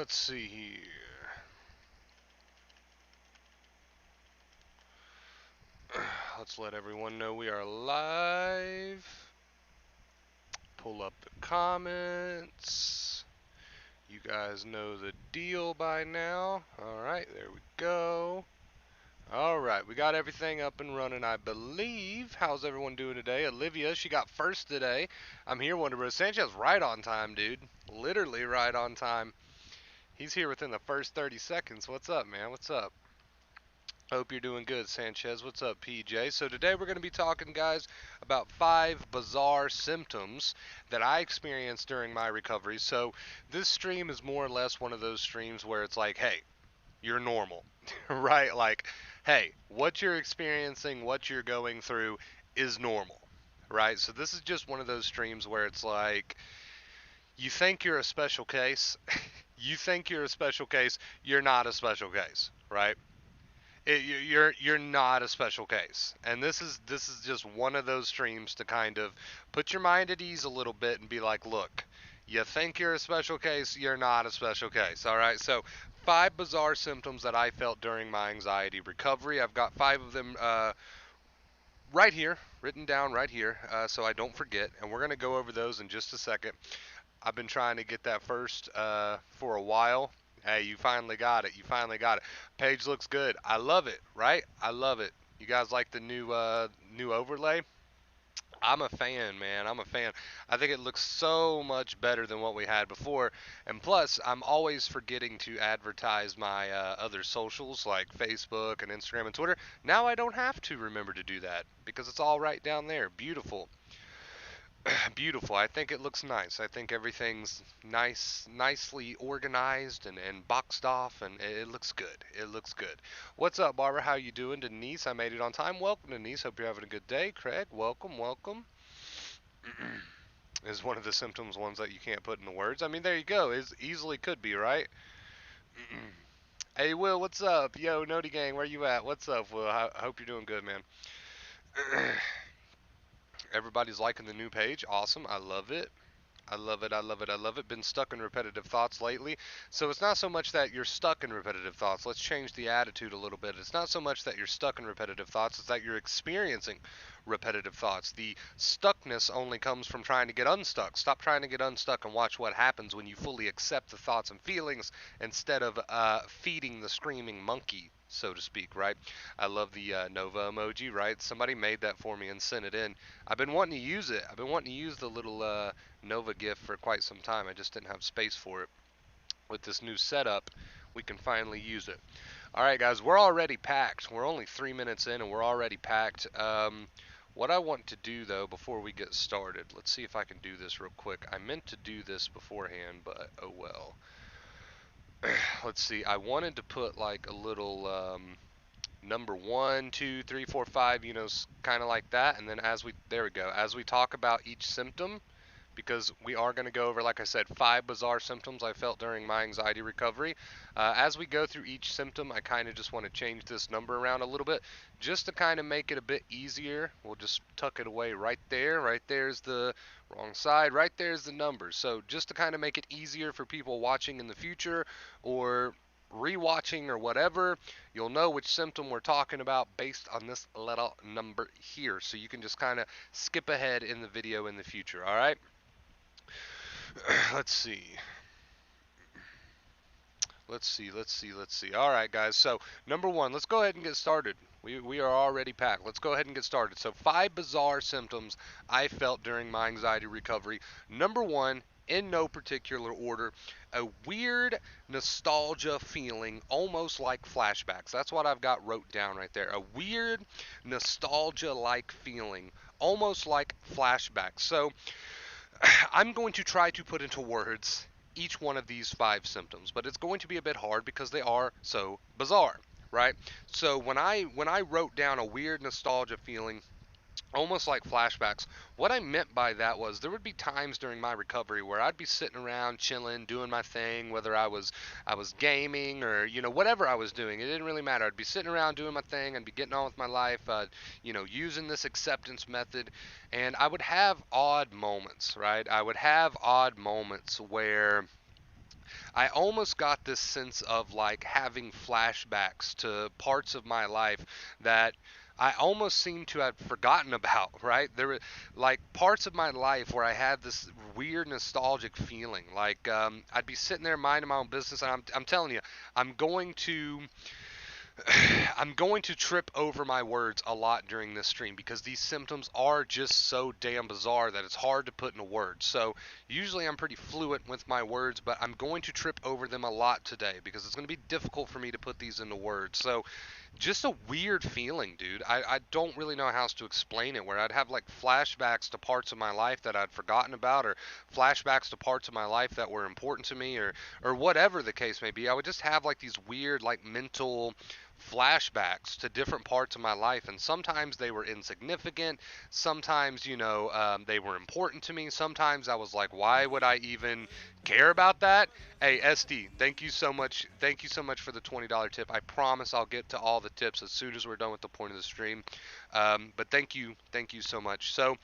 Let's see here. Let's let everyone know we are live. Pull up the comments. You guys know the deal by now. Alright, there we go. Alright, we got everything up and running, I believe. How's everyone doing today? Olivia, she got first today. I'm here, Wonder Bros. Sanchez, right on time, dude. Literally right on time. He's here within the first 30 seconds. What's up, man? What's up? Hope you're doing good, Sanchez. What's up, PJ? So today we're going to be talking, guys, about 5 bizarre symptoms that I experienced during my recovery. So this stream is more or less one of those streams where it's like, hey, you're normal, right? Like, hey, what you're experiencing, what you're going through is normal, right? So this is just one of those streams where it's like, you think you're a special case, you think you're a special case, you're not a special case, right? You're not a special case, and this is just one of those streams to kind of put your mind at ease a little bit and be like, look, you think you're a special case, you're not a special case. All right, so 5 bizarre symptoms that I felt during my anxiety recovery. I've got 5 of them right here, written down right here, so I don't forget, and we're gonna go over those in just a second. I've been trying to get that first for a while. Hey, you finally got it. You finally got it. Page looks good. I love it, right? I love it. You guys like the new overlay? I'm a fan, man. I'm a fan. I think it looks so much better than what we had before. And plus, I'm always forgetting to advertise my other socials like Facebook and Instagram and Twitter. Now I don't have to remember to do that because it's all right down there. Beautiful. Beautiful. I think it looks nice. I think everything's nicely organized and boxed off, and it looks good. It looks good. What's up, Barbara? How you doing? Denise, I made it on time. Welcome, Denise. Hope you're having a good day. Craig, welcome, welcome. Is one of the symptoms ones that you can't put into words? I mean, there you go. Is easily could be, right? Hey, Will, what's up? Yo, Noti Gang, where you at? What's up, Will? I hope you're doing good, man. Everybody's liking the new page. Awesome. I love it. I love it. I love it. I love it. Been stuck in repetitive thoughts lately. So it's not so much that you're stuck in repetitive thoughts. Let's change the attitude a little bit. It's not so much that you're stuck in repetitive thoughts, it's that you're experiencing repetitive thoughts. The stuckness only comes from trying to get unstuck. Stop trying to get unstuck and watch what happens when you fully accept the thoughts and feelings instead of feeding the screaming monkey, so to speak, right? I love the Nova emoji, right? Somebody made that for me and sent it in. I've been wanting to use it. I've been wanting to use the little Nova GIF for quite some time. I just didn't have space for it. With this new setup, we can finally use it. All right, guys, we're already packed. We're only 3 minutes in, and we're already packed. What I want to do, though, before we get started, let's see if I can do this real quick. I meant to do this beforehand, but oh well. Let's see. I wanted to put like a little number 1, 2, 3, 4, 5, you know, kind of like that. And then there we go. As we talk about each symptom, because we are going to go over, like I said, 5 bizarre symptoms I felt during my anxiety recovery. As we go through each symptom, I kind of just want to change this number around a little bit just to kind of make it a bit easier. We'll just tuck it away right there. Right there's the wrong side. Right there's the number. So just to kind of make it easier for people watching in the future or rewatching or whatever, you'll know which symptom we're talking about based on this little number here. So you can just kind of skip ahead in the video in the future, all right? Let's see. Let's see. All right, guys. So, number 1, let's go ahead and get started. We are already packed. Let's go ahead and get started. So, 5 bizarre symptoms I felt during my anxiety recovery. Number 1, in no particular order, a weird nostalgia feeling, almost like flashbacks. That's what I've got wrote down right there. A weird nostalgia-like feeling, almost like flashbacks. So, I'm going to try to put into words each one of these 5 symptoms, but it's going to be a bit hard because they are so bizarre, right? So when I wrote down a weird nostalgia feeling, almost like flashbacks, what I meant by that was there would be times during my recovery where I'd be sitting around chilling, doing my thing, whether I was gaming or whatever I was doing. It didn't really matter. I'd be sitting around doing my thing and be getting on with my life, using this acceptance method, and I would have odd moments, right? I would have odd moments where I almost got this sense of like having flashbacks to parts of my life that I almost seem to have forgotten about, right? There were like parts of my life where I had this weird nostalgic feeling. Like I'd be sitting there minding my own business, and I'm telling you, I'm going to I'm going to trip over my words a lot during this stream because these symptoms are just so damn bizarre that it's hard to put into words. So usually I'm pretty fluent with my words, but I'm going to trip over them a lot today because it's going to be difficult for me to put these into words. So just a weird feeling, dude. I don't really know how else to explain it, where I'd have like flashbacks to parts of my life that I'd forgotten about, or flashbacks to parts of my life that were important to me, or whatever the case may be. I would just have like these weird like mental flashbacks to different parts of my life, and sometimes they were insignificant, sometimes they were important to me, sometimes I was like, why would I even care about that? Hey, SD, thank you so much for the $20 tip. I promise I'll get to all the tips as soon as we're done with the point of the stream. But thank you so much. So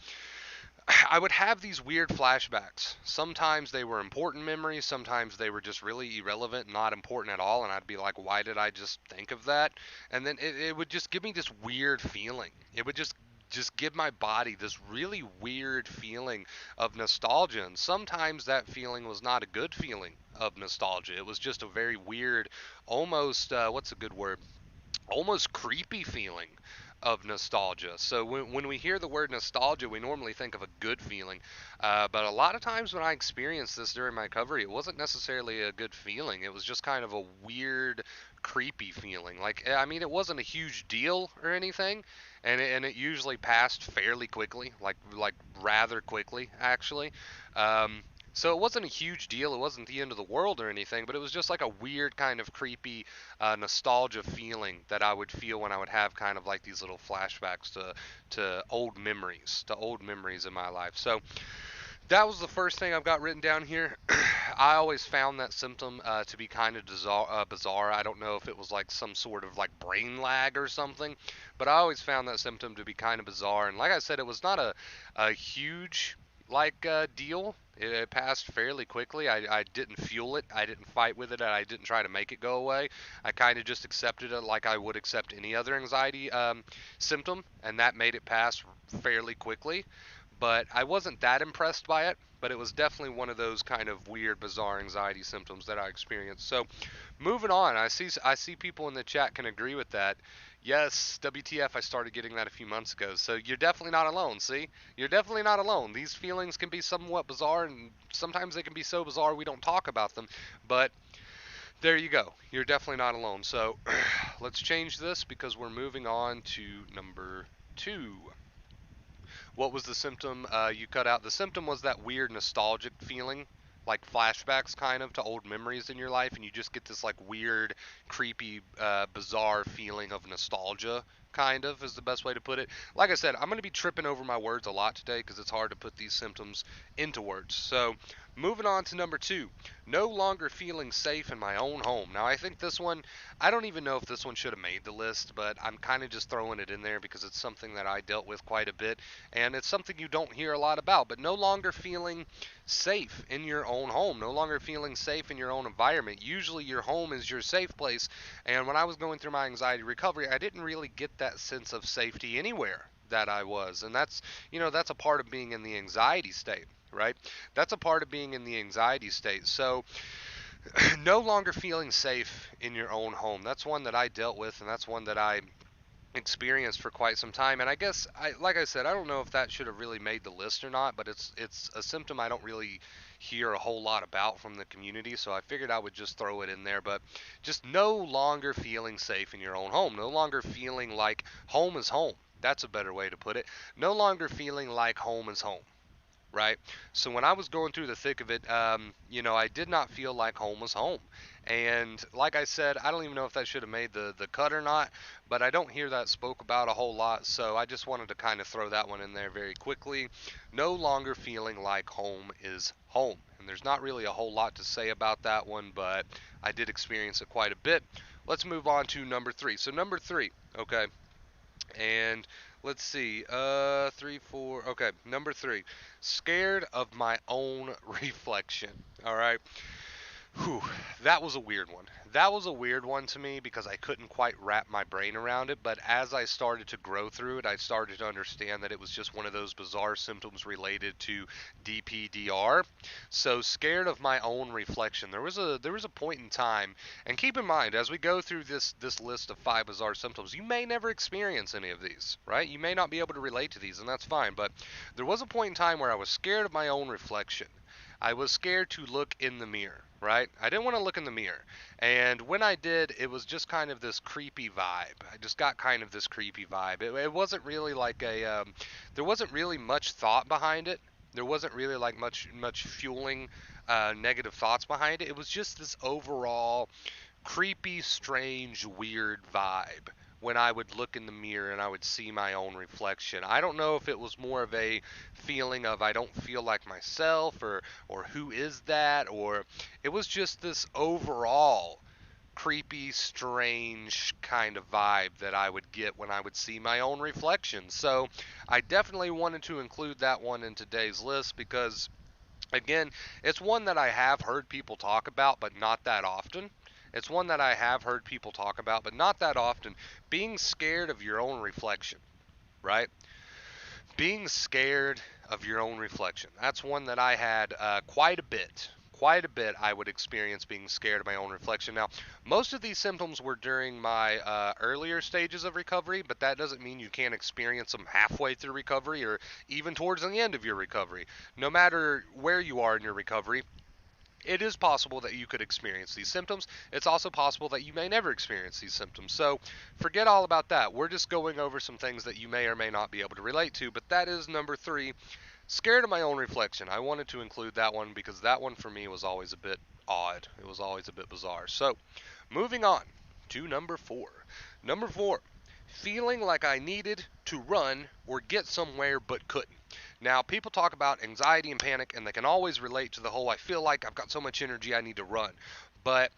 I would have these weird flashbacks. Sometimes they were important memories, sometimes they were just really irrelevant, not important at all, and I'd be like, why did I just think of that? And then it would just give me this weird feeling. It would just give my body this really weird feeling of nostalgia, and sometimes that feeling was not a good feeling of nostalgia. It was just a very weird, almost what's a good word, almost creepy feeling of nostalgia. So when we hear the word nostalgia, we normally think of a good feeling. But a lot of times when I experienced this during my recovery, it wasn't necessarily a good feeling. It was just kind of a weird, creepy feeling. Like, I mean, it wasn't a huge deal or anything, and it usually passed fairly quickly, like rather quickly, actually. So it wasn't a huge deal. It wasn't the end of the world or anything, but it was just like a weird kind of creepy nostalgia feeling that I would feel when I would have kind of like these little flashbacks to old memories in my life. So that was the first thing I've got written down here. I always found that symptom to be kind of bizarre. I don't know if it was like some sort of like brain lag or something, but I always found that symptom to be kind of bizarre. And like I said, it was not a huge deal. It passed fairly quickly. I didn't fuel it. I didn't fight with it. And I didn't try to make it go away. I kind of just accepted it like I would accept any other anxiety symptom, and that made it pass fairly quickly. But I wasn't that impressed by it. But it was definitely one of those kind of weird, bizarre anxiety symptoms that I experienced. So, moving on, I see people in the chat can agree with that. Yes, WTF, I started getting that a few months ago. So you're definitely not alone. See, you're definitely not alone. These feelings can be somewhat bizarre, and sometimes they can be so bizarre we don't talk about them. But there you go. You're definitely not alone. So let's change this because we're moving on to number 2. What was the symptom you cut out? The symptom was that weird nostalgic feeling, like flashbacks kind of to old memories in your life, and you just get this like weird, creepy, bizarre feeling of nostalgia, kind of, is the best way to put it. Like I said, I'm going to be tripping over my words a lot today because it's hard to put these symptoms into words. So, moving on to number 2, no longer feeling safe in my own home. Now, I think this one, I don't even know if this one should have made the list, but I'm kind of just throwing it in there because it's something that I dealt with quite a bit, and it's something you don't hear a lot about. But no longer feeling safe in your own home, no longer feeling safe in your own environment. Usually your home is your safe place, and when I was going through my anxiety recovery, I didn't really get that sense of safety anywhere that I was. And that's a part of being in the anxiety state, right? That's a part of being in the anxiety state. So no longer feeling safe in your own home. That's one that I dealt with, and that's one that I experienced for quite some time. And I guess, like I said, I don't know if that should have really made the list or not, but it's a symptom I don't really hear a whole lot about from the community, so I figured I would just throw it in there. But just no longer feeling safe in your own home, no longer feeling like home is home. That's a better way to put it. No longer feeling like home is home, right? So when I was going through the thick of it, I did not feel like home was home. And like I said, I don't even know if that should have made the cut or not, but I don't hear that spoke about a whole lot, so I just wanted to kind of throw that one in there very quickly. No longer feeling like home is home. And there's not really a whole lot to say about that one, but I did experience it quite a bit. Let's move on to number 3. So number 3, okay, and let's see, 3, 4, okay, number 3, scared of my own reflection. All right. Whew, that was a weird one. That was a weird one to me because I couldn't quite wrap my brain around it. But as I started to grow through it, I started to understand that it was just one of those bizarre symptoms related to DPDR. So scared of my own reflection. There was a point in time, and keep in mind as we go through this list of 5 bizarre symptoms, you may never experience any of these, right? You may not be able to relate to these, and that's fine. But there was a point in time where I was scared of my own reflection. I was scared to look in the mirror, right? I didn't want to look in the mirror. And when I did, it was just kind of this creepy vibe. I just got kind of this creepy vibe. It wasn't really like there wasn't really much thought behind it. There wasn't really like much fueling negative thoughts behind it. It was just this overall creepy, strange, weird vibe when I would look in the mirror and I would see my own reflection. I don't know if it was more of a feeling of I don't feel like myself or who is that, or it was just this overall creepy, strange kind of vibe that I would get when I would see my own reflection. So I definitely wanted to include that one in today's list because again, it's one that I have heard people talk about, but not that often. It's one that I have heard people talk about, but not that often. Being scared of your own reflection, right? Being scared of your own reflection. That's one that I had quite a bit. Quite a bit I would experience being scared of my own reflection. Now, most of these symptoms were during my earlier stages of recovery, but that doesn't mean you can't experience them halfway through recovery or even towards the end of your recovery. No matter where you are in your recovery, it is possible that you could experience these symptoms. It's also possible that you may never experience these symptoms. So forget all about that. We're just going over some things that you may or may not be able to relate to. But that is number 3, scared of my own reflection. I wanted to include that one because that one for me was always a bit odd. It was always a bit bizarre. So moving on to number 4. Number 4, feeling like I needed to run or get somewhere but couldn't. Now, people talk about anxiety and panic, and they can always relate to the whole I feel like I've got so much energy I need to run. But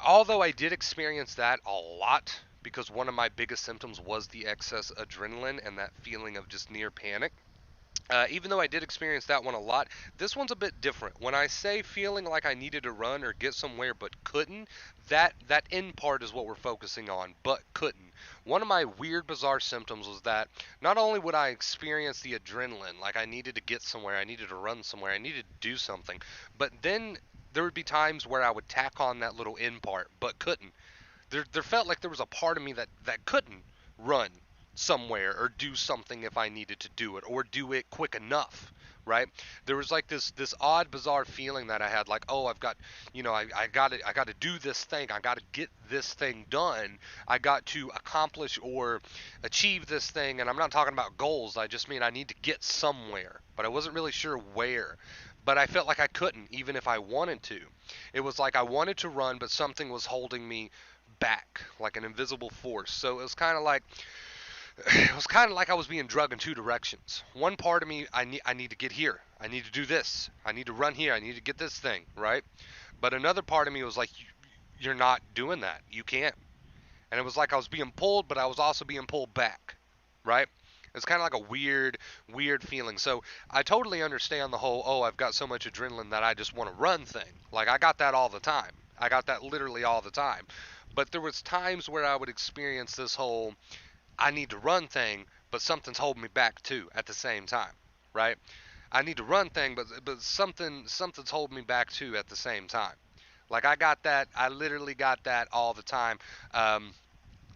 although I did experience that a lot, because one of my biggest symptoms was the excess adrenaline and that feeling of just near panic, even though I did experience that one a lot, this one's a bit different. When I say feeling like I needed to run or get somewhere but couldn't, that end part is what we're focusing on, but couldn't. One of my weird, bizarre symptoms was that not only would I experience the adrenaline, like I needed to get somewhere, I needed to run somewhere, I needed to do something, but then there would be times where I would tack on that little end part, but couldn't. There felt like there was a part of me that couldn't run somewhere or do something if I needed to do it or do it quick enough, right? There was like this odd bizarre feeling that I had like, oh, I've got, I got to do this thing. I got to get this thing done. I got to accomplish or achieve this thing, and I'm not talking about goals. I just mean I need to get somewhere, but I wasn't really sure where. But I felt like I couldn't even if I wanted to. It was like I wanted to run, but something was holding me back, like an invisible force. So it was kind of like I was being drugged in two directions. One part of me, I need to get here. I need to do this. I need to run here. I need to get this thing, right? But another part of me was like, you're not doing that. You can't. And it was like I was being pulled, but I was also being pulled back, right? It's kind of like a weird feeling. So I totally understand the whole, oh, I've got so much adrenaline that I just want to run thing. Like I got that all the time. I got that literally all the time. But there was times where I would experience this whole, I need to run thing, but something's holding me back too at the same time, right? I need to run thing, but something's holding me back too at the same time. Like I got that, I literally got that all the time.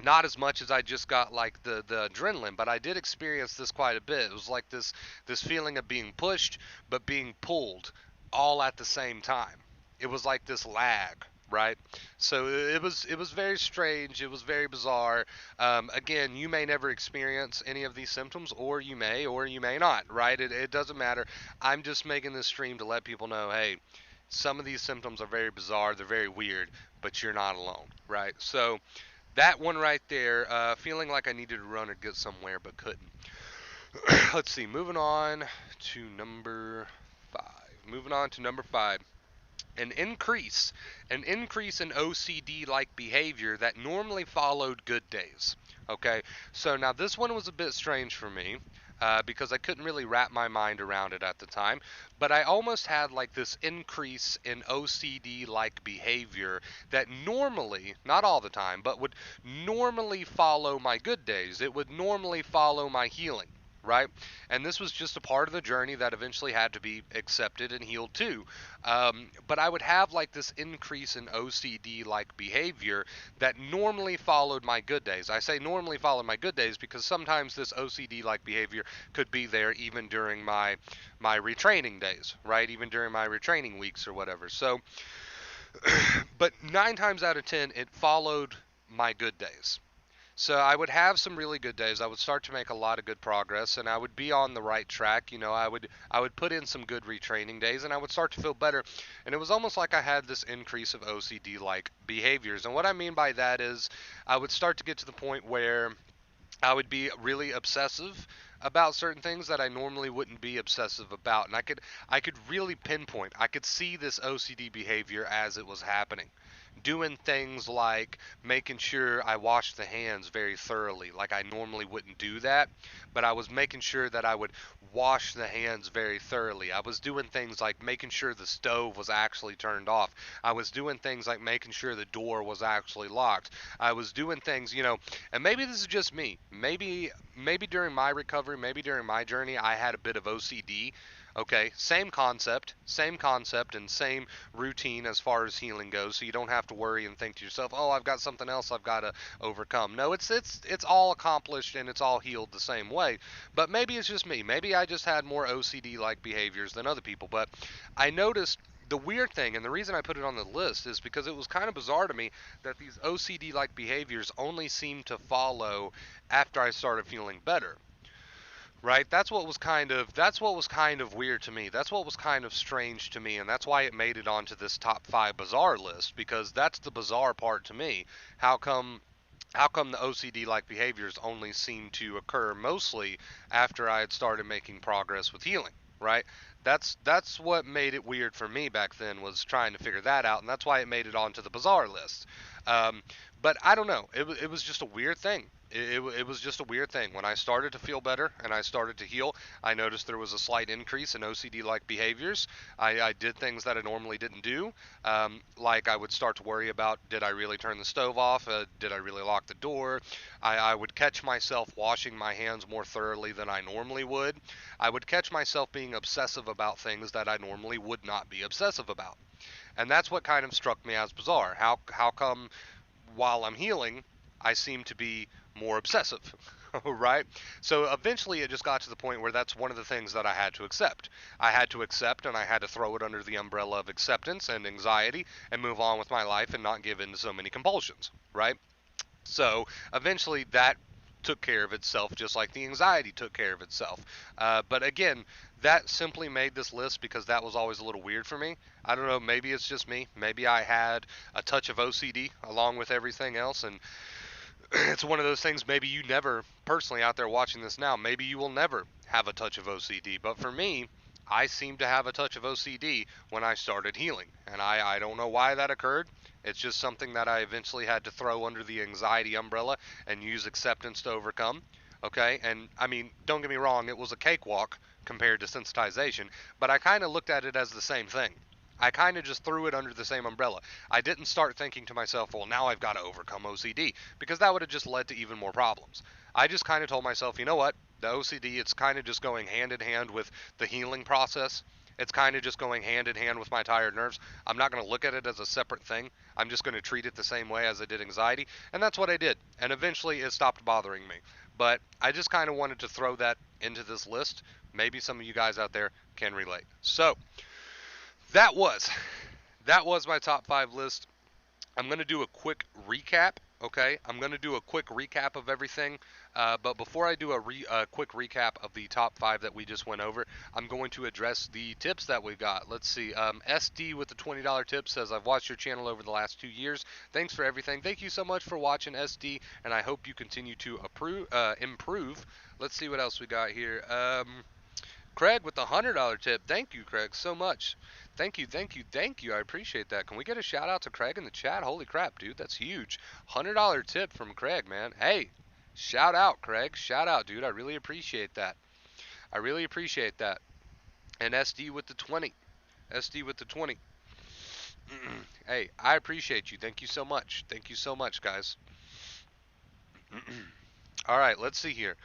Not as much as I just got like the adrenaline, but I did experience this quite a bit. It was like this feeling of being pushed but being pulled all at the same time. It was like this lag, right? So it was very strange. It was very bizarre. Again, you may never experience any of these symptoms, or you may not, right? It doesn't matter. I'm just making this stream to let people know, hey, some of these symptoms are very bizarre. They're very weird, but you're not alone, right? So that one right there, feeling like I needed to run or get somewhere but couldn't. Let's see, moving on to number 5. Moving on to number 5. An increase in OCD-like behavior that normally followed good days. Okay, so now this one was a bit strange for me. because I couldn't really wrap my mind around it at the time. But I almost had like this increase in OCD-like behavior that normally, not all the time, but would normally follow my good days. It would normally follow my healing, right? And this was just a part of the journey that eventually had to be accepted and healed too. But I would have like this increase in OCD like behavior that normally followed my good days. I say normally followed my good days because sometimes this OCD like behavior could be there even during my retraining days, right? Even during my retraining weeks or whatever. So, but 9 times out of 10, it followed my good days. So I would have some really good days. I would start to make a lot of good progress, and I would be on the right track. You know, I would put in some good retraining days, and I would start to feel better. And it was almost like I had this increase of OCD-like behaviors. And what I mean by that is, I would start to get to the point where I would be really obsessive about certain things that I normally wouldn't be obsessive about, and I could really pinpoint. I could see this OCD behavior as it was happening. Doing things like making sure I washed the hands very thoroughly, like I normally wouldn't do that, but I was making sure that I would wash the hands very thoroughly. I was doing things like making sure the stove was actually turned off. I was doing things like making sure the door was actually locked. I was doing things, and maybe this is just me. Maybe during my recovery, maybe during my journey, I had a bit of OCD. Okay, same concept, and same routine as far as healing goes. So you don't have to worry and think to yourself, "Oh, I've got something else I've got to overcome." No, it's all accomplished and it's all healed the same way. But maybe it's just me. Maybe I just had more OCD-like behaviors than other people. But I noticed the weird thing, and the reason I put it on the list is because it was kind of bizarre to me that these OCD-like behaviors only seemed to follow after I started feeling better. Right? That's what was kind of weird to me. That's what was kind of strange to me, and that's why it made it onto this top 5 bizarre list, because that's the bizarre part to me. How come how come the OCD like behaviors only seem to occur mostly after I had started making progress with healing, right? That's what made it weird for me back then, was trying to figure that out, and that's why it made it onto the bizarre list. Um, but I don't know. It was just a weird thing. It was just a weird thing. When I started to feel better and I started to heal, I noticed there was a slight increase in OCD-like behaviors. I did things that I normally didn't do, like I would start to worry about, did I really turn the stove off? Did I really lock the door? I would catch myself washing my hands more thoroughly than I normally would. I would catch myself being obsessive about things that I normally would not be obsessive about. And that's what kind of struck me as bizarre. How come while I'm healing, I seem to be more obsessive, right? So eventually it just got to the point where that's one of the things that I had to accept. I had to accept, and I had to throw it under the umbrella of acceptance and anxiety and move on with my life and not give in to so many compulsions, right? So eventually that took care of itself, just like the anxiety took care of itself. But again, that simply made this list because that was always a little weird for me. I don't know, maybe it's just me. Maybe I had a touch of OCD along with everything else, and it's one of those things. Maybe you never, personally out there watching this now, maybe you will never have a touch of OCD. But for me, I seem to have a touch of OCD when I started healing. And I don't know why that occurred. It's just something that I eventually had to throw under the anxiety umbrella and use acceptance to overcome. Okay? And I mean, don't get me wrong, it was a cakewalk compared to sensitization, but I kind of looked at it as the same thing. I kind of just threw it under the same umbrella. I didn't start thinking to myself, well, now I've got to overcome OCD, because that would have just led to even more problems. I just kind of told myself, you know what? The OCD, it's kind of just going hand in hand with the healing process. It's kind of just going hand in hand with my tired nerves. I'm not going to look at it as a separate thing. I'm just going to treat it the same way as I did anxiety. And that's what I did. And eventually it stopped bothering me. But I just kind of wanted to throw that into this list. Maybe some of you guys out there can relate. So, that was that was my top 5 list. I'm going to do a quick recap, okay? I'm going to do a quick recap of everything. But before I do a quick recap of the top 5 that we just went over, I'm going to address the tips that we got. Let's see. SD with the $20 tip says, I've watched your channel over the last 2 years. Thanks for everything. Thank you so much for watching, SD, and I hope you continue to improve. Let's see what else we got here. Craig with the $100 tip. Thank you, Craig, so much. Thank you, thank you, thank you. I appreciate that. Can we get a shout out to Craig in the chat? Holy crap, dude, that's huge. $100 tip from Craig, man. Hey, shout out, Craig. Shout out, dude. I really appreciate that. I really appreciate that. And SD with the 20. SD with the 20. Hey, I appreciate you. Thank you so much. Thank you so much, guys. All right, let's see here.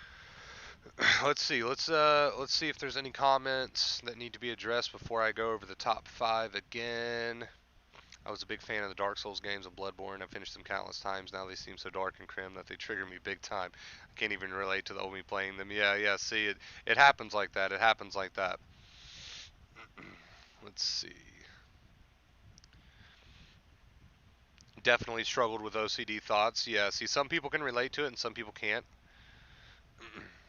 Let's see. Let's see if there's any comments that need to be addressed before I go over the top 5 again. I was a big fan of the Dark Souls games and Bloodborne. I've finished them countless times. Now they seem so dark and grim that they trigger me big time. I can't even relate to the old me playing them. Yeah, yeah. See, it happens like that. It happens like that. Let's see. Definitely struggled with OCD thoughts. Yeah. See, some people can relate to it and some people can't.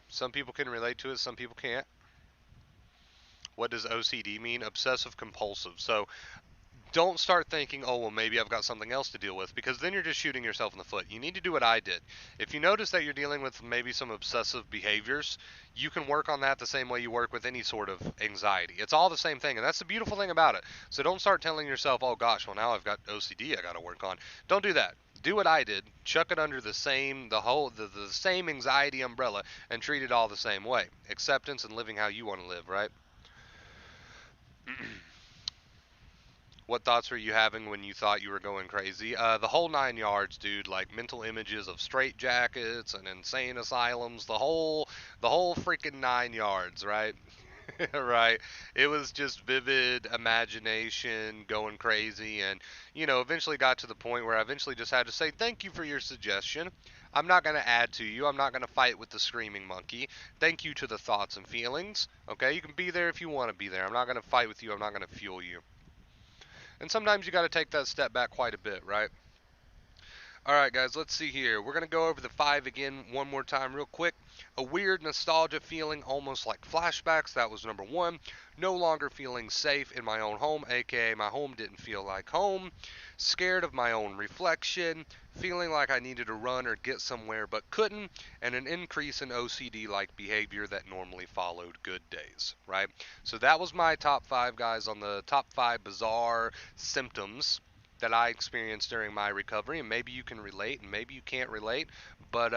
Some people can relate to it. Some people can't. What does OCD mean? Obsessive compulsive. So don't start thinking, oh, well, maybe I've got something else to deal with, because then you're just shooting yourself in the foot. You need to do what I did. If you notice that you're dealing with maybe some obsessive behaviors, you can work on that the same way you work with any sort of anxiety. It's all the same thing, and that's the beautiful thing about it. So don't start telling yourself, oh, gosh, well, now I've got OCD I got to work on. Don't do that. Do what I did. Chuck it under the same anxiety umbrella and treat it all the same way. Acceptance and living how you want to live, right? What thoughts were you having when you thought you were going crazy? The whole 9 yards, dude. Like mental images of straitjackets and insane asylums. The whole freaking 9 yards, right? Right. It was just vivid imagination going crazy, and eventually got to the point where I eventually just had to say thank you for your suggestion. I'm not going to add to you. I'm not going to fight with the screaming monkey. Thank you to the thoughts and feelings. Okay, you can be there if you want to be there. I'm not going to fight with you. I'm not going to fuel you. And sometimes you got to take that step back quite a bit, right? All right, guys, let's see here. We're going to go over the 5 again one more time, real quick. A weird nostalgia feeling, almost like flashbacks. That was number 1. No longer feeling safe in my own home, aka my home didn't feel like home. Scared of my own reflection. Feeling like I needed to run or get somewhere but couldn't. And an increase in OCD like behavior that normally followed good days, right? So that was my top 5, guys, on the top 5 bizarre symptoms that I experienced during my recovery, and maybe you can relate, and maybe you can't relate, but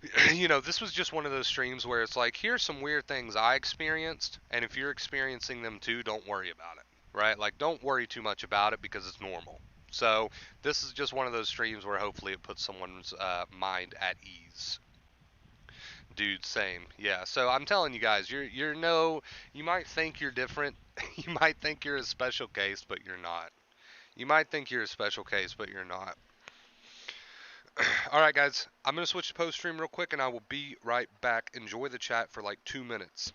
this was just one of those streams where it's like, here's some weird things I experienced, and if you're experiencing them too, don't worry about it, right? Like, don't worry too much about it because it's normal. So this is just one of those streams where hopefully it puts someone's mind at ease. Dude, same. Yeah. So I'm telling you guys, you're no, you might think you're different, you might think you're a special case, but you're not. You might think you're a special case, but you're not. All right, guys. I'm going to switch to post stream real quick, and I will be right back. Enjoy the chat for like 2 minutes.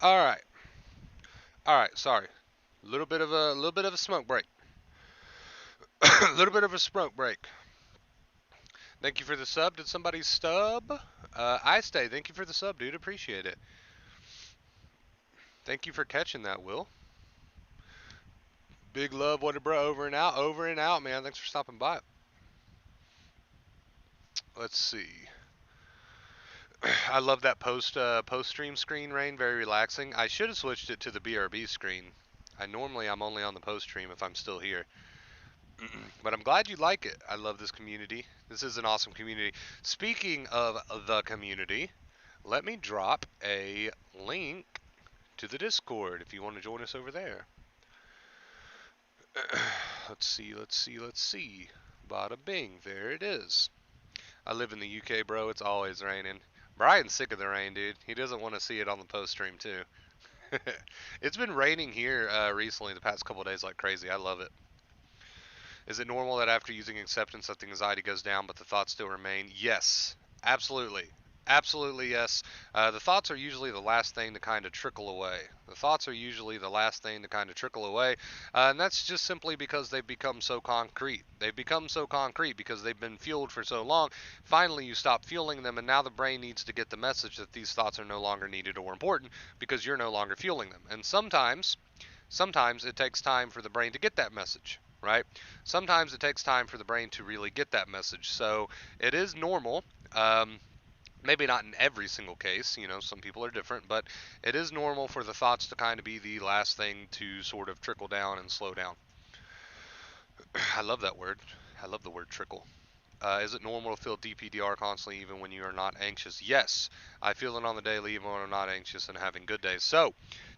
All right. All right. Sorry. A little bit of a smoke break. A little bit of a smoke break. Thank you for the sub. Did somebody stub? I stay. Thank you for the sub, dude. Appreciate it. Thank you for catching that, Will. Big love, what a bro. Over and out, man. Thanks for stopping by. Let's see. I love that post stream screen, Rain. Very relaxing. I should have switched it to the BRB screen. I'm only on the post stream if I'm still here. But I'm glad you like it. I love this community. This is an awesome community. Speaking of the community, let me drop a link to the Discord if you want to join us over there. Let's see. Bada bing, there it is. I live in the UK, bro. It's always raining. Brian's sick of the rain, dude. He doesn't want to see it on the post stream, too. It's been raining here recently, the past couple of days, like crazy. I love it. Is it normal that after using acceptance that the anxiety goes down but the thoughts still remain? Yes, absolutely. Absolutely, yes. The thoughts are usually the last thing to kind of trickle away. And that's just simply because they've become so concrete. They've become so concrete because they've been fueled for so long. Finally, you stop fueling them, and now the brain needs to get the message that these thoughts are no longer needed or important because you're no longer fueling them. And sometimes it takes time for the brain to get that message, right? Sometimes it takes time for the brain to really get that message. So it is normal. Maybe not in every single case, some people are different, but it is normal for the thoughts to kind of be the last thing to sort of trickle down and slow down. I love that word. I love the word trickle. Is it normal to feel DPDR constantly even when you are not anxious? Yes, I feel it on the daily even when I'm not anxious and having good days. So,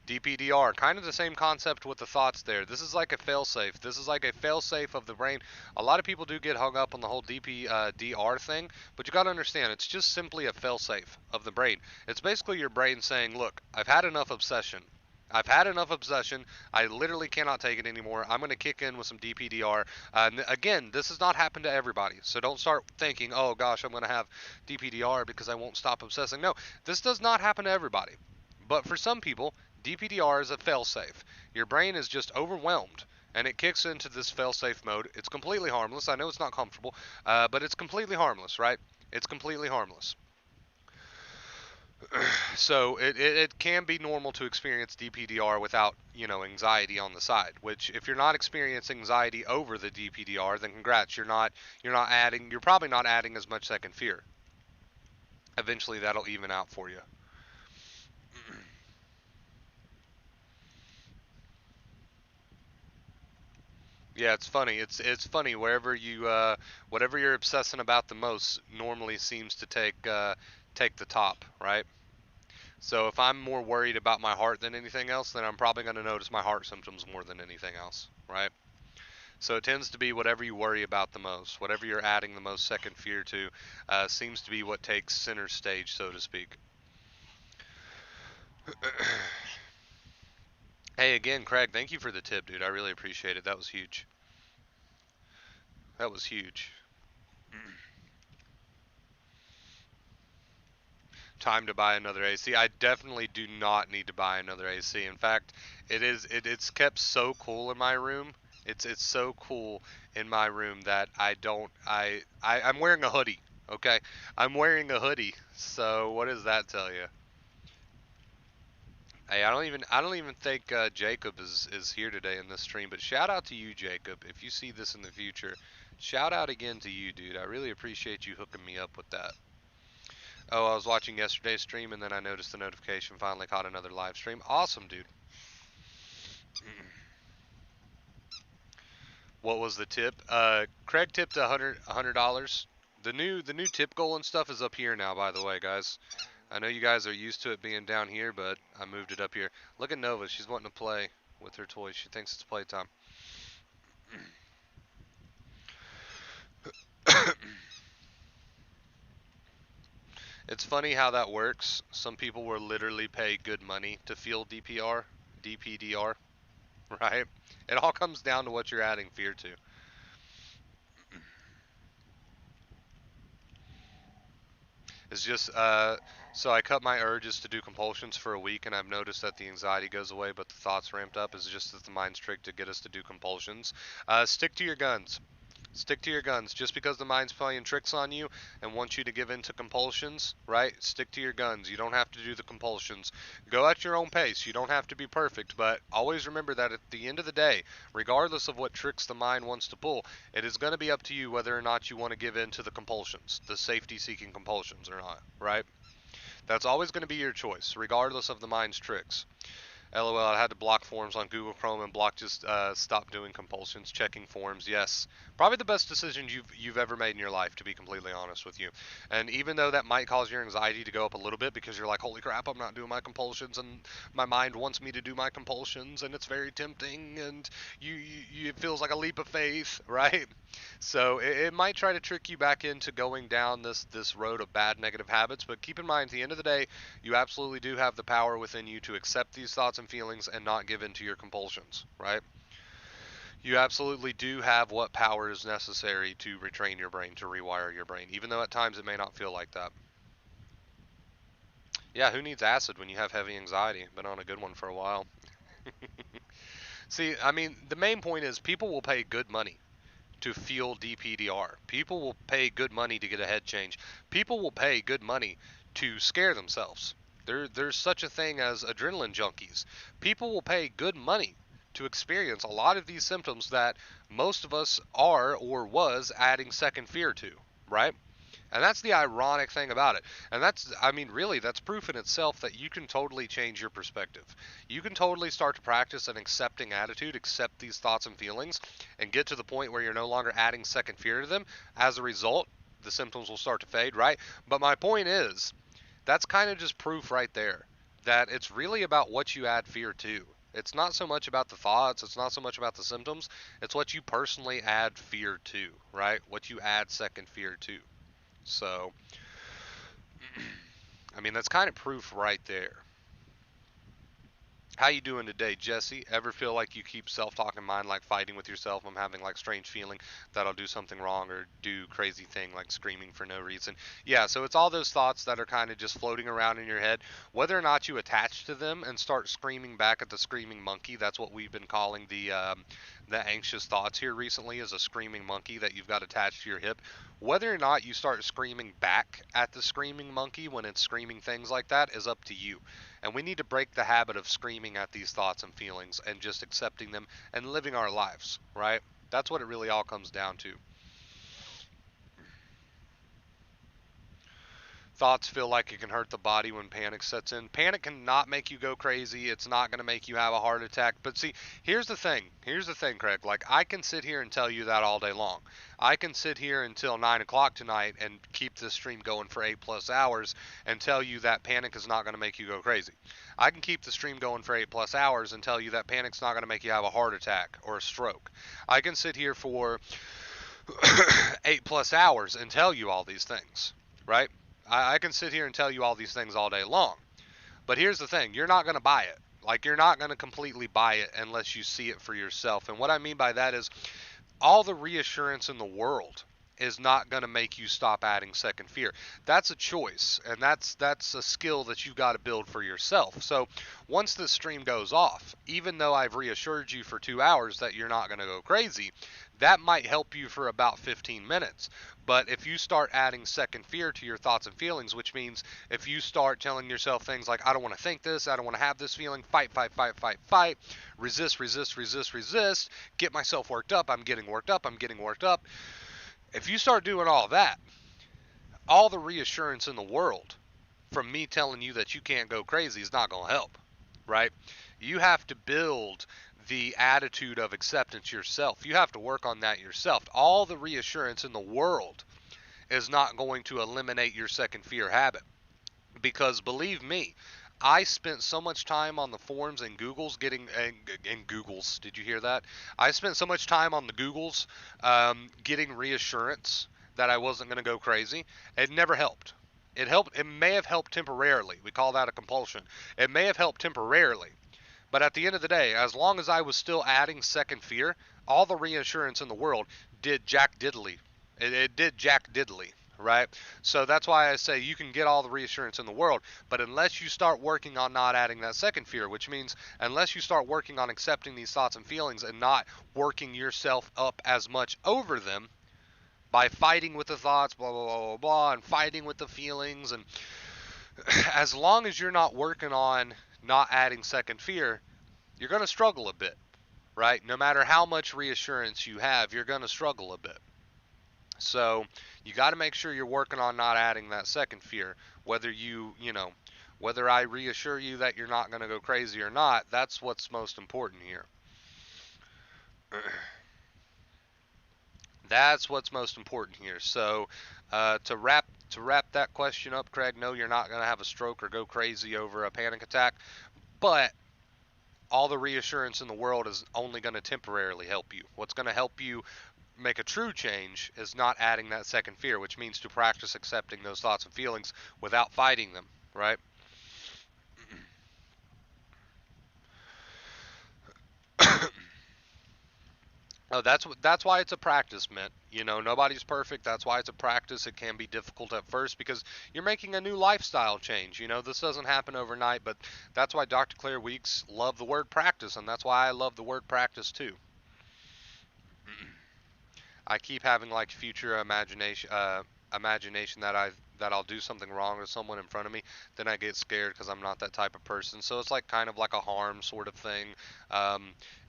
DPDR, kind of the same concept with the thoughts there. This is like a failsafe. This is like a failsafe of the brain. A lot of people do get hung up on the whole DPDR thing, but you got to understand, it's just simply a failsafe of the brain. It's basically your brain saying, look, I've had enough obsession. I literally cannot take it anymore. I'm going to kick in with some DPDR. Again, this has not happened to everybody. So don't start thinking, oh gosh, I'm going to have DPDR because I won't stop obsessing. No, this does not happen to everybody. But for some people, DPDR is a failsafe. Your brain is just overwhelmed and it kicks into this failsafe mode. It's completely harmless. I know it's not comfortable, but it's completely harmless, right? It's completely harmless. So it can be normal to experience DPDR without, anxiety on the side, which if you're not experiencing anxiety over the DPDR, then congrats, you're probably not adding as much second fear. Eventually that'll even out for you. Yeah, it's funny. It's funny whatever you're obsessing about the most normally seems to take the top, right? So if I'm more worried about my heart than anything else, then I'm probably going to notice my heart symptoms more than anything else, right? So it tends to be whatever you worry about the most, whatever you're adding the most second fear to, seems to be what takes center stage, so to speak. Hey, again, Craig, thank you for the tip, dude. I really appreciate it. That was huge. That was huge. Time to buy another AC. I definitely do not need to buy another AC. In fact, it's kept so cool in my room. It's so cool in my room that I'm wearing a hoodie. Okay, I'm wearing a hoodie. So what does that tell you? Hey, I don't even think Jacob is here today in this stream. But shout out to you, Jacob. If you see this in the future, shout out again to you, dude. I really appreciate you hooking me up with that. Oh, I was watching yesterday's stream and then I noticed the notification, finally caught another live stream. Awesome, dude. What was the tip? Craig tipped $100. The new tip goal and stuff is up here now, by the way, guys. I know you guys are used to it being down here, but I moved it up here. Look at Nova. She's wanting to play with her toys. She thinks it's playtime. It's funny how that works. Some people will literally pay good money to feel DPDR, right? It all comes down to what you're adding fear to. It's just so I cut my urges to do compulsions for a week, and I've noticed that the anxiety goes away, but the thoughts ramped up. Is just that the mind's trick to get us to do compulsions. Stick to your guns. Stick to your guns. Just because the mind's playing tricks on you and wants you to give in to compulsions, right? Stick to your guns. You don't have to do the compulsions. Go at your own pace. You don't have to be perfect, but always remember that at the end of the day, regardless of what tricks the mind wants to pull, it is going to be up to you whether or not you want to give in to the compulsions, the safety-seeking compulsions or not, right? That's always going to be your choice, regardless of the mind's tricks. LOL, I had to block forums on Google Chrome and block just stop doing compulsions, checking forums. Yes, probably the best decision you've ever made in your life, to be completely honest with you. And even though that might cause your anxiety to go up a little bit because you're like, holy crap, I'm not doing my compulsions, and my mind wants me to do my compulsions, and it's very tempting, and it feels like a leap of faith, right? So it might try to trick you back into going down this road of bad negative habits, but keep in mind, at the end of the day, you absolutely do have the power within you to accept these thoughts and feelings and not give in to your compulsions, right? You absolutely do have what power is necessary to retrain your brain, to rewire your brain, even though at times it may not feel like that. Yeah, who needs acid when you have heavy anxiety? Been on a good one for a while. See, I mean, the main point is people will pay good money to feel DPDR. People will pay good money to get a head change. People will pay good money to scare themselves. There's such a thing as adrenaline junkies. People will pay good money to experience a lot of these symptoms that most of us are or was adding second fear to, right? And that's the ironic thing about it. And that's, I mean, really, that's proof in itself that you can totally change your perspective. You can totally start to practice an accepting attitude, accept these thoughts and feelings, and get to the point where you're no longer adding second fear to them. As a result, the symptoms will start to fade, right? But my point is, that's kind of just proof right there that it's really about what you add fear to. It's not so much about the thoughts, it's not so much about the symptoms, it's what you personally add fear to, right? What you add second fear to. So, I mean, that's kind of proof right there. How you doing today, Jesse? Ever feel like you keep self-talk in mind, like fighting with yourself? I'm having like strange feeling that I'll do something wrong or do crazy thing like screaming for no reason. Yeah, so it's all those thoughts that are kind of just floating around in your head. Whether or not you attach to them and start screaming back at the screaming monkey, that's what we've been calling the anxious thoughts here recently, is a screaming monkey that you've got attached to your hip. Whether or not you start screaming back at the screaming monkey when it's screaming things like that is up to you. And we need to break the habit of screaming at these thoughts and feelings and just accepting them and living our lives, right? That's what it really all comes down to. Thoughts feel like it can hurt the body when panic sets in. Panic cannot make you go crazy. It's not going to make you have a heart attack. But see, here's the thing. Here's the thing, Craig. Like, I can sit here and tell you that all day long. I can sit here until 9 o'clock tonight and keep this stream going for 8+ hours and tell you that panic is not going to make you go crazy. I can keep the stream going for 8+ hours and tell you that panic's not going to make you have a heart attack or a stroke. I can sit here for 8+ hours and tell you all these things, right? I can sit here and tell you all these things all day long. But here's the thing. You're not going to buy it. Like, you're not going to completely buy it unless you see it for yourself. And what I mean by that is all the reassurance in the world is not going to make you stop adding second fear. That's a choice, and that's a skill that you've got to build for yourself. So once this stream goes off, even though I've reassured you for 2 hours that you're not going to go crazy, that might help you for about 15 minutes. But if you start adding second fear to your thoughts and feelings, which means if you start telling yourself things like, I don't want to think this, I don't want to have this feeling, fight, fight, fight, fight, fight, resist, resist, resist, resist, get myself worked up, I'm getting worked up, I'm getting worked up. If you start doing all that, all the reassurance in the world from me telling you that you can't go crazy is not going to help, right? You have to build the attitude of acceptance yourself. You have to work on that yourself. All the reassurance in the world is not going to eliminate your second fear habit. Because believe me, I spent so much time on the forums and Googles getting and Googles. Did you hear that? I spent so much time on the Googles getting reassurance that I wasn't going to go crazy. It never helped. It helped. It may have helped temporarily. We call that a compulsion. It may have helped temporarily. But at the end of the day, as long as I was still adding second fear, all the reassurance in the world did jack diddly. It did jack diddly, right? So that's why I say you can get all the reassurance in the world, but unless you start working on not adding that second fear, which means unless you start working on accepting these thoughts and feelings and not working yourself up as much over them by fighting with the thoughts, blah, blah, blah, blah, blah, and fighting with the feelings, and as long as you're not working on not adding second fear, you're going to struggle a bit, right? No matter how much reassurance you have, you're going to struggle a bit. So you got to make sure you're working on not adding that second fear. Whether whether I reassure you that you're not going to go crazy or not, that's what's most important here. That's what's most important here. So to wrap that question up, Craig, no, you're not going to have a stroke or go crazy over a panic attack, but all the reassurance in the world is only going to temporarily help you. What's going to help you make a true change is not adding that second fear, which means to practice accepting those thoughts and feelings without fighting them, right? Oh, that's why it's a practice, Mint. Nobody's perfect. That's why it's a practice. It can be difficult at first because you're making a new lifestyle change. This doesn't happen overnight, but that's why Dr. Claire Weeks loved the word practice, and that's why I love the word practice too. I keep having like future imagination that I'll do something wrong to someone in front of me. Then I get scared because I'm not that type of person. So it's like kind of like a harm sort of thing,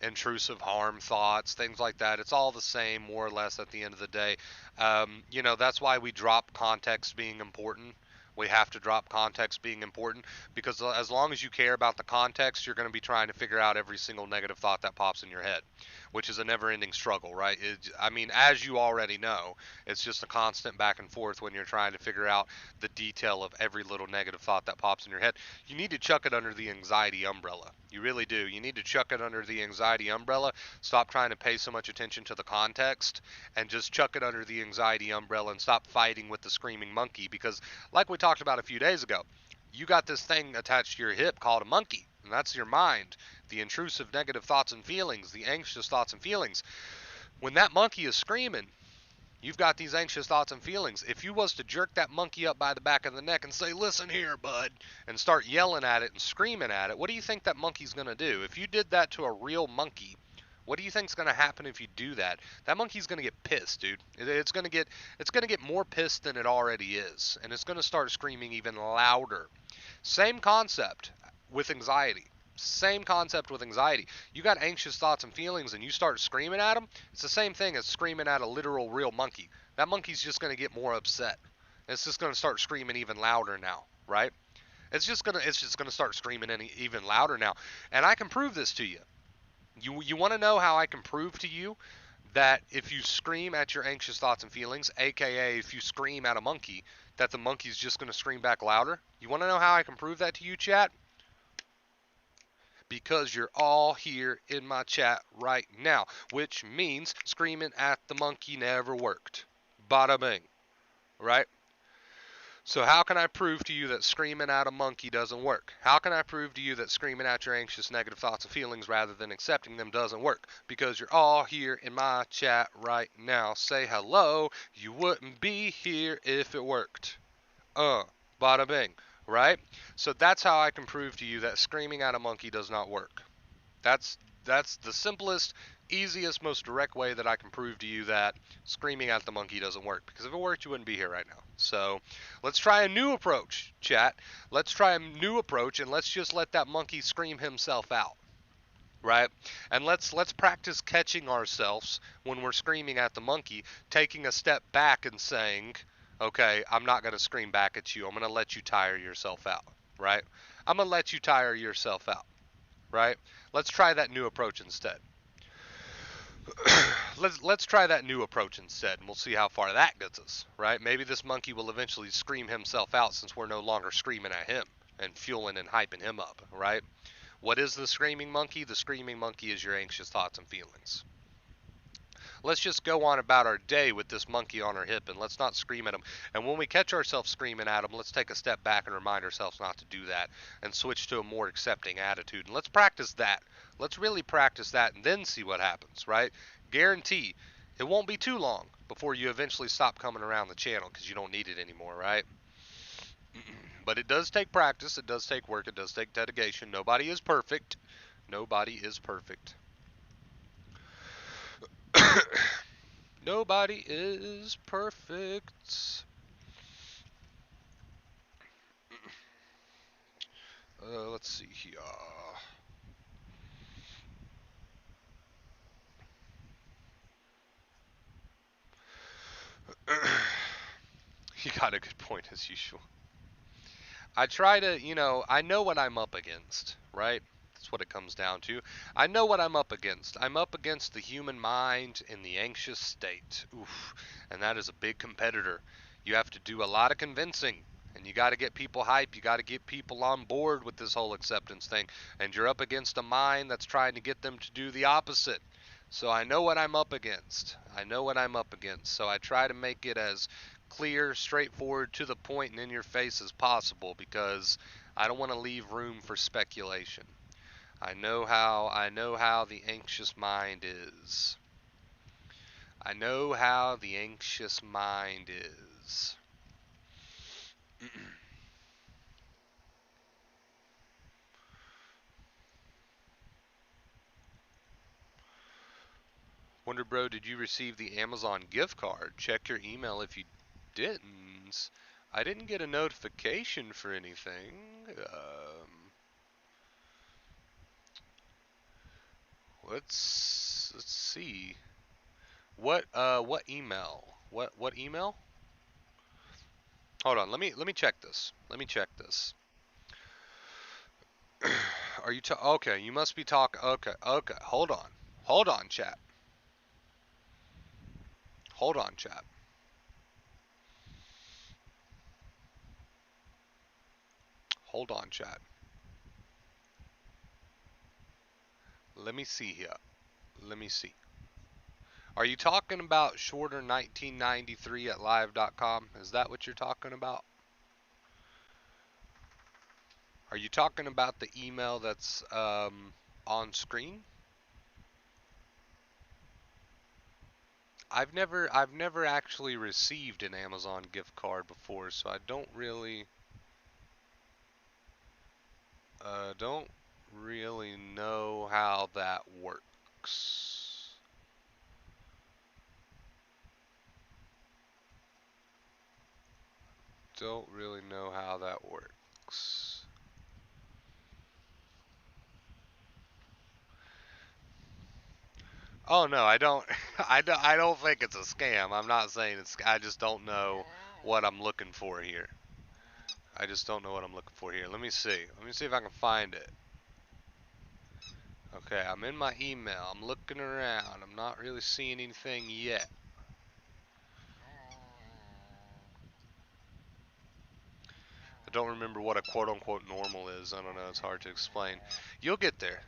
intrusive harm thoughts, things like that. It's all the same more or less at the end of the day. That's why we drop context being important. We have to drop context being important because as long as you care about the context, you're going to be trying to figure out every single negative thought that pops in your head, which is a never-ending struggle, right? As you already know, it's just a constant back and forth when you're trying to figure out the detail of every little negative thought that pops in your head. You need to chuck it under the anxiety umbrella. You really do. You need to chuck it under the anxiety umbrella. Stop trying to pay so much attention to the context and just chuck it under the anxiety umbrella and stop fighting with the screaming monkey because, like we talked about a few days ago, you got this thing attached to your hip called a monkey, and that's your mind, the intrusive negative thoughts and feelings, the anxious thoughts and feelings. When that monkey is screaming, you've got these anxious thoughts and feelings. If you was to jerk that monkey up by the back of the neck and say, "Listen here, bud," and start yelling at it and screaming at it, what do you think that monkey's going to do? If you did that to a real monkey, what do you think's going to happen if you do that? That monkey's going to get pissed, dude. It's going to get more pissed than it already is, and it's going to start screaming even louder. Same concept with anxiety. Same concept with anxiety. You got anxious thoughts and feelings and you start screaming at them. It's the same thing as screaming at a literal real monkey. That monkey's just going to get more upset. It's just going to start screaming even louder now, right? It's just going to start screaming even louder now. And I can prove this to you. You want to know how I can prove to you that if you scream at your anxious thoughts and feelings, aka if you scream at a monkey, that the monkey's just going to scream back louder? You want to know how I can prove that to you, chat? Because you're all here in my chat right now, which means screaming at the monkey never worked. Bada bing, right? So how can I prove to you that screaming at a monkey doesn't work? How can I prove to you that screaming at your anxious negative thoughts and feelings rather than accepting them doesn't work? Because you're all here in my chat right now. Say hello. You wouldn't be here if it worked. Bada bing, right? So that's how I can prove to you that screaming at a monkey does not work. That's the simplest, easiest, most direct way that I can prove to you that screaming at the monkey doesn't work. Because if it worked, you wouldn't be here right now. So let's try a new approach, chat. Let's try a new approach, and let's just let that monkey scream himself out, right? And let's practice catching ourselves when we're screaming at the monkey, taking a step back and saying, okay, I'm not going to scream back at you. I'm going to let you tire yourself out, right? I'm going to let you tire yourself out, right? Let's try that new approach instead. Let's try that new approach instead, and we'll see how far that gets us, right? Maybe this monkey will eventually scream himself out since we're no longer screaming at him and fueling and hyping him up, right? What is the screaming monkey? The screaming monkey is your anxious thoughts and feelings. Let's just go on about our day with this monkey on our hip, and let's not scream at him. And when we catch ourselves screaming at him, let's take a step back and remind ourselves not to do that and switch to a more accepting attitude. And let's practice that. Let's really practice that and then see what happens, right? Guarantee It won't be too long before you eventually stop coming around the channel because you don't need it anymore, right? But it does take practice, it does take work, it does take dedication. Nobody is perfect. Nobody is perfect. Nobody is perfect. Let's see here. You got a good point as usual. I try to, I know what I'm up against, right? That's what it comes down to. I know what I'm up against. I'm up against the human mind in the anxious state. Oof. And that is a big competitor. You have to do a lot of convincing. And you got to get people hype. You got to get people on board with this whole acceptance thing. And you're up against a mind that's trying to get them to do the opposite. So I know what I'm up against. I know what I'm up against. So I try to make it as clear, straightforward, to the point, and in your face as possible because I don't want to leave room for speculation. I know how the anxious mind is. I know how the anxious mind is. Wonder Bro, did you receive the Amazon gift card? Check your email if you didn't. I didn't get a notification for anything. Let's see. What email? What email? Hold on, let me check this. Let me check this. Are you okay, you must be talking. Okay. Hold on. Hold on, chat. Hold on, chat. Hold on, chat. Let me see here. Let me see. Are you talking about shorter 1993 at live.com? Is that what you're talking about? Are you talking about the email that's on screen? I've never actually received an Amazon gift card before, so I don't really know how that works. Don't really know how that works. Oh no, I don't. I don't think it's a scam. I'm not saying it's. I just don't know what I'm looking for here. I just don't know what I'm looking for here. Let me see. Let me see if I can find it. Okay, I'm in my email. I'm looking around. I'm not really seeing anything yet. I don't remember what a quote-unquote normal is. I don't know. It's hard to explain. You'll get there.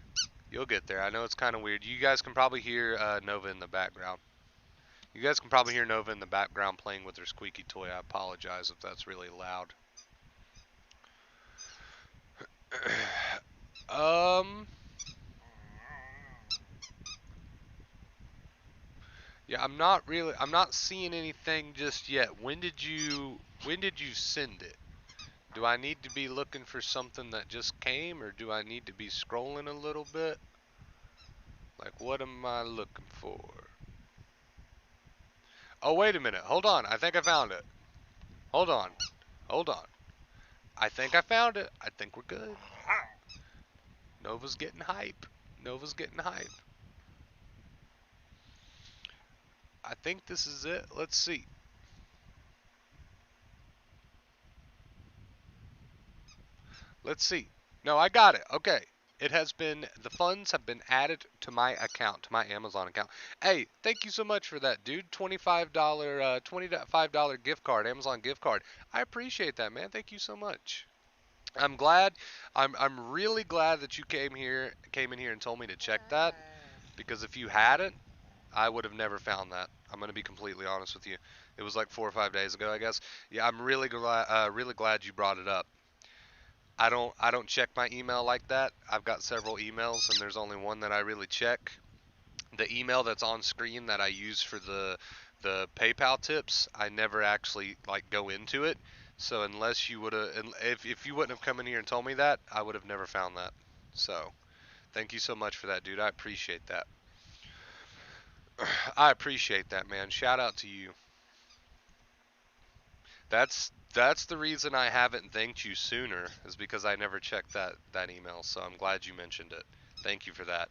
You'll get there. I know it's kind of weird. You guys can probably hear Nova in the background. You guys can probably hear Nova in the background playing with her squeaky toy. I apologize if that's really loud. um. Yeah, I'm not seeing anything just yet. When did you send it? Do I need to be looking for something that just came, or do I need to be scrolling a little bit? Like, what am I looking for? Oh, wait a minute. Hold on. I think I found it. Hold on. Hold on. I think I found it. I think we're good. Nova's getting hype. Nova's getting hype. I think this is it. Let's see. Let's see. No, I got it. Okay. The funds have been added to my account, to my Amazon account. Hey, thank you so much for that, dude. $25 gift card, Amazon gift card. I appreciate that, man. Thank you so much. I'm glad. I'm really glad that you came in here and told me to check that, because if you hadn't, I would have never found that. I'm gonna be completely honest with you. It was like 4 or 5 days ago, I guess. Yeah, I'm really glad you brought it up. I don't check my email like that. I've got several emails and there's only one that I really check. The email that's on screen that I use for the PayPal tips, I never actually like go into it. So unless you would have, if you wouldn't have come in here and told me that, I would have never found that. So thank you so much for that, dude. I appreciate that. I appreciate that, man. Shout out to you. That's the reason I haven't thanked you sooner, is because I never checked that email. So I'm glad you mentioned it. Thank you for that.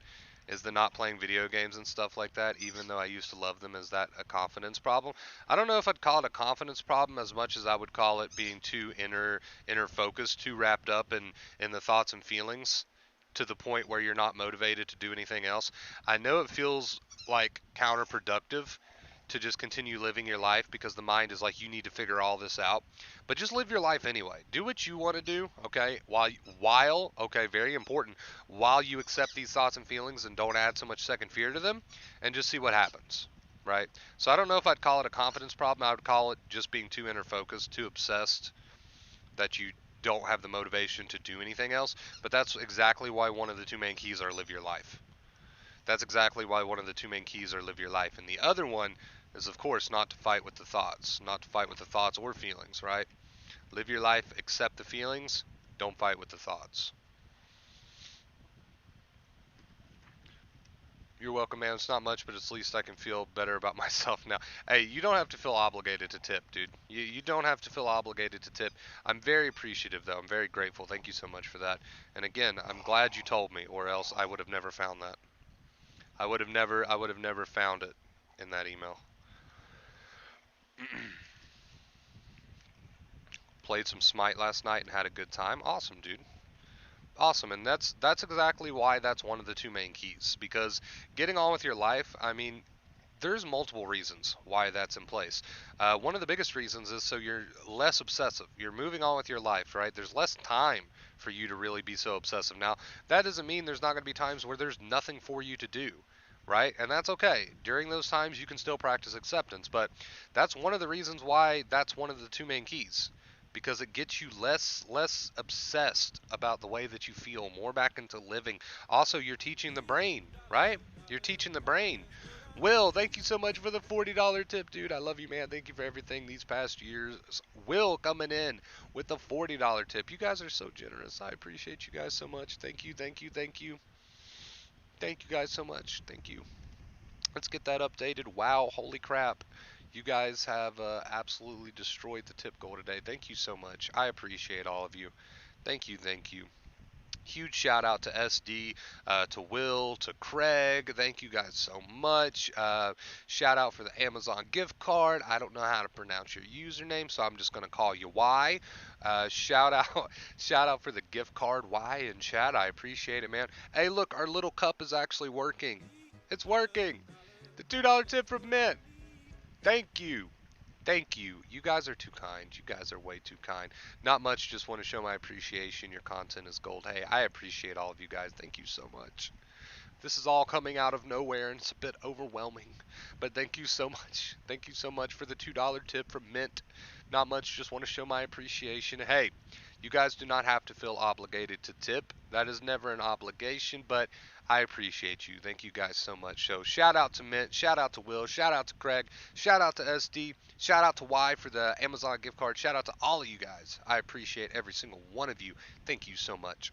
Is the not playing video games and stuff like that, even though I used to love them, is that a confidence problem? I don't know if I'd call it a confidence problem as much as I would call it being too inner focused, too wrapped up in the thoughts and feelings to the point where you're not motivated to do anything else. I know it feels like counterproductive to just continue living your life because the mind is like, you need to figure all this out, but just live your life anyway. Do what you want to do, okay? While okay, very important, while you accept these thoughts and feelings and don't add so much second fear to them, and just see what happens, right? So I don't know if I'd call it a confidence problem. I would call it just being too inner focused, too obsessed, that you don't have the motivation to do anything else. But that's exactly why one of the two main keys are live your life. That's exactly why one of the two main keys are live your life. And the other one is, of course, not to fight with the thoughts, not to fight with the thoughts or feelings, right? Live your life, accept the feelings, don't fight with the thoughts. You're welcome, man. It's not much, but at least I can feel better about myself now. Hey, you don't have to feel obligated to tip, dude. You don't have to feel obligated to tip. I'm very appreciative, though. I'm very grateful. Thank you so much for that. And again, I'm glad you told me, or else I would have never found that. I would have never found it in that email. Played some Smite last night and had a good time. Awesome, dude. Awesome, and that's exactly why that's one of the two main keys. Because getting on with your life, I mean, there's multiple reasons why that's in place. One of the biggest reasons is so you're less obsessive. You're moving on with your life, right? There's less time for you to really be so obsessive. Now, that doesn't mean there's not going to be times where there's nothing for you to do, right? And that's okay. During those times, you can still practice acceptance, but that's one of the reasons why that's one of the two main keys. Because it gets you less obsessed about the way that you feel, more back into living. Also, you're teaching the brain, right? You're teaching the brain. Will, thank you so much for the $40 tip, dude. I love you, man. Thank you for everything these past years. Will coming in with the $40 tip. You guys are so generous. I appreciate you guys so much. Thank you, thank you, thank you. Thank you guys so much. Thank you. Let's get that updated. Wow, holy crap. You guys have absolutely destroyed the tip goal today. Thank you so much. I appreciate all of you. Thank you, thank you. Huge shout out to SD, to Will, to Craig. Thank you guys so much. Shout out for the Amazon gift card. I don't know how to pronounce your username, so I'm just gonna call you Y. Shout out, shout out for the gift card Y in chat. I appreciate it, man. Hey, look, our little cup is actually working. It's working. The $2 tip from Mint. Thank you. Thank you. You guys are too kind. You guys are way too kind. Not much, just want to show my appreciation. Your content is gold. Hey, I appreciate all of you guys. Thank you so much. This is all coming out of nowhere and it's a bit overwhelming. But thank you so much. Thank you so much for the $2 tip from Mint. Not much, just want to show my appreciation. Hey, you guys do not have to feel obligated to tip. That is never an obligation, but I appreciate you. Thank you guys so much. So shout out to Mint, shout out to Will, shout out to Craig, shout out to SD, shout out to Y for the Amazon gift card, shout out to all of you guys. I appreciate every single one of you. Thank you so much.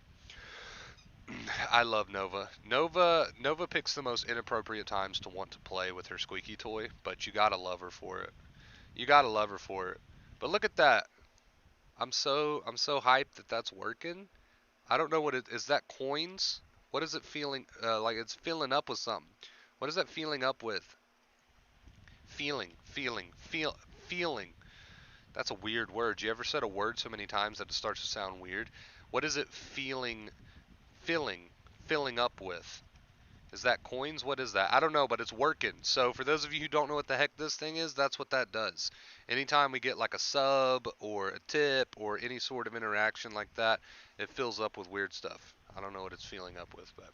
I love Nova. Nova picks the most inappropriate times to want to play with her squeaky toy, but you gotta love her for it. You gotta love her for it. But look at that. I'm so hyped that that's working. I don't know what it is. That coins? What is it feeling? Like it's filling up with something. What is that feeling up with? Feeling. That's a weird word. You ever said a word so many times that it starts to sound weird? What is it filling, filling up with? Is that coins? What is that? I don't know, but it's working. So for those of you who don't know what the heck this thing is, that's what that does. Anytime we get like a sub or a tip or any sort of interaction like that, it fills up with weird stuff. I don't know what it's filling up with, but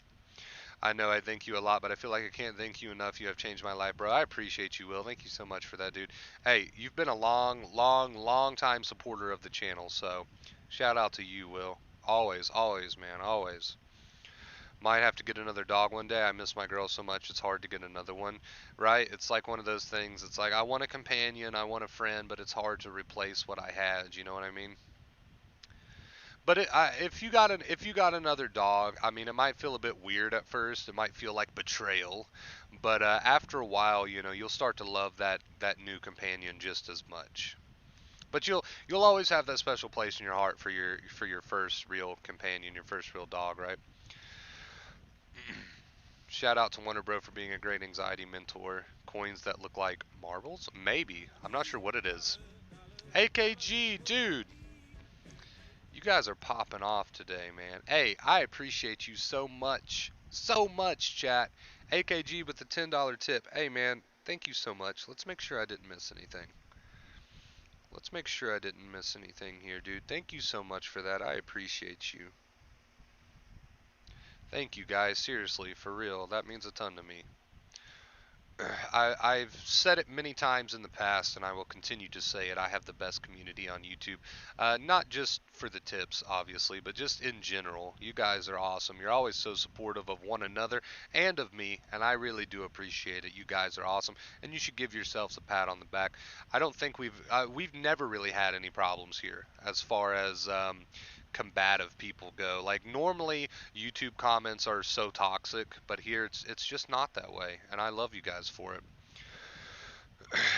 I know I thank you a lot, but I feel like I can't thank you enough. You have changed my life, bro. I appreciate you, Will. Thank you so much for that, dude. Hey, you've been a long time supporter of the channel, so shout out to you, Will. Always, man, always. Might have to get another dog one day. I miss my girl so much, it's hard to get another one, right? It's like one of those things. It's like I want a companion, I want a friend, but it's hard to replace what I had. You know what I mean? But if you got another dog, I mean, it might feel a bit weird at first. It might feel like betrayal, but after a while, you know, you'll start to love that new companion just as much. But you'll always have that special place in your heart for your first real companion, your first real dog, right? Shout out to Wonder Bro for being a great anxiety mentor. Coins that look like marbles? Maybe. I'm not sure what it is. AKG, dude, you guys are popping off today, man. Hey, I appreciate you so much. So much, chat. AKG with the $10 tip. Hey, man, thank you so much. Let's make sure I didn't miss anything. Let's make sure I didn't miss anything here, dude. Thank you so much for that. I appreciate you. Thank you, guys. Seriously, for real. That means a ton to me. I've said it many times in the past, and I will continue to say it. I have the best community on YouTube. Not just for the tips, obviously, but just in general. You guys are awesome. You're always so supportive of one another and of me, and I really do appreciate it. You guys are awesome, and you should give yourselves a pat on the back. I don't think we've never really had any problems here as far as combative people go. Like normally YouTube comments are so toxic, but here it's just not that way, and I love you guys for it.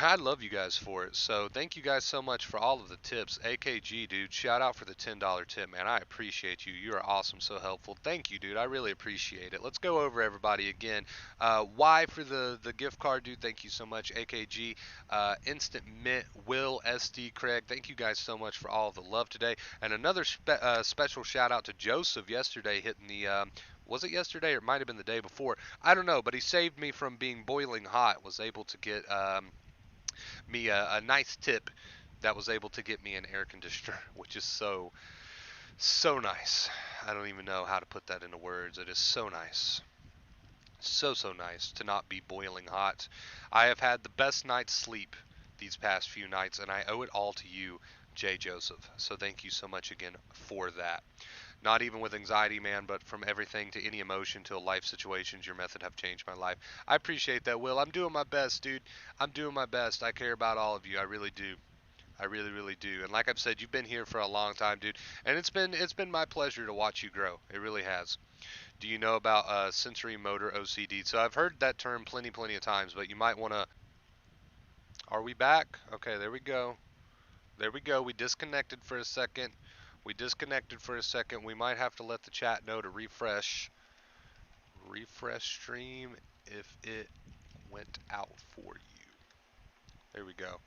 I love you guys for it. So thank you guys so much for all of the tips. AKG, dude, shout out for the $10 tip, man. I appreciate you. You are awesome, so helpful. Thank you, dude. I really appreciate it. Let's go over everybody again. Y for the gift card, dude. Thank you so much. AKG, Instant Mint, Will, SD, Craig. Thank you guys so much for all of the love today. And another special shout out to Joseph yesterday hitting the. Was it yesterday or it might have been the day before? I don't know, but he saved me from being boiling hot. Was able to get me a nice tip that was able to get me an air conditioner, which is so nice. I don't even know how to put that into words. It is so nice. So nice to not be boiling hot. I have had the best night's sleep these past few nights, and I owe it all to you, Jay Joseph. So thank you so much again for that. Not even with anxiety, man, but from everything to any emotion to life situations, your method have changed my life. I appreciate that, Will. I'm doing my best, dude. I'm doing my best. I care about all of you. I really do. I really, really do. And like I've said, you've been here for a long time, dude. And it's been my pleasure to watch you grow. It really has. Do you know about sensory motor OCD? So I've heard that term plenty of times, but you might want to. Are we back? Okay, there we go. There we go. We disconnected for a second. We disconnected for a second. We might have to let the chat know to refresh. Refresh stream if it went out for you. There we go.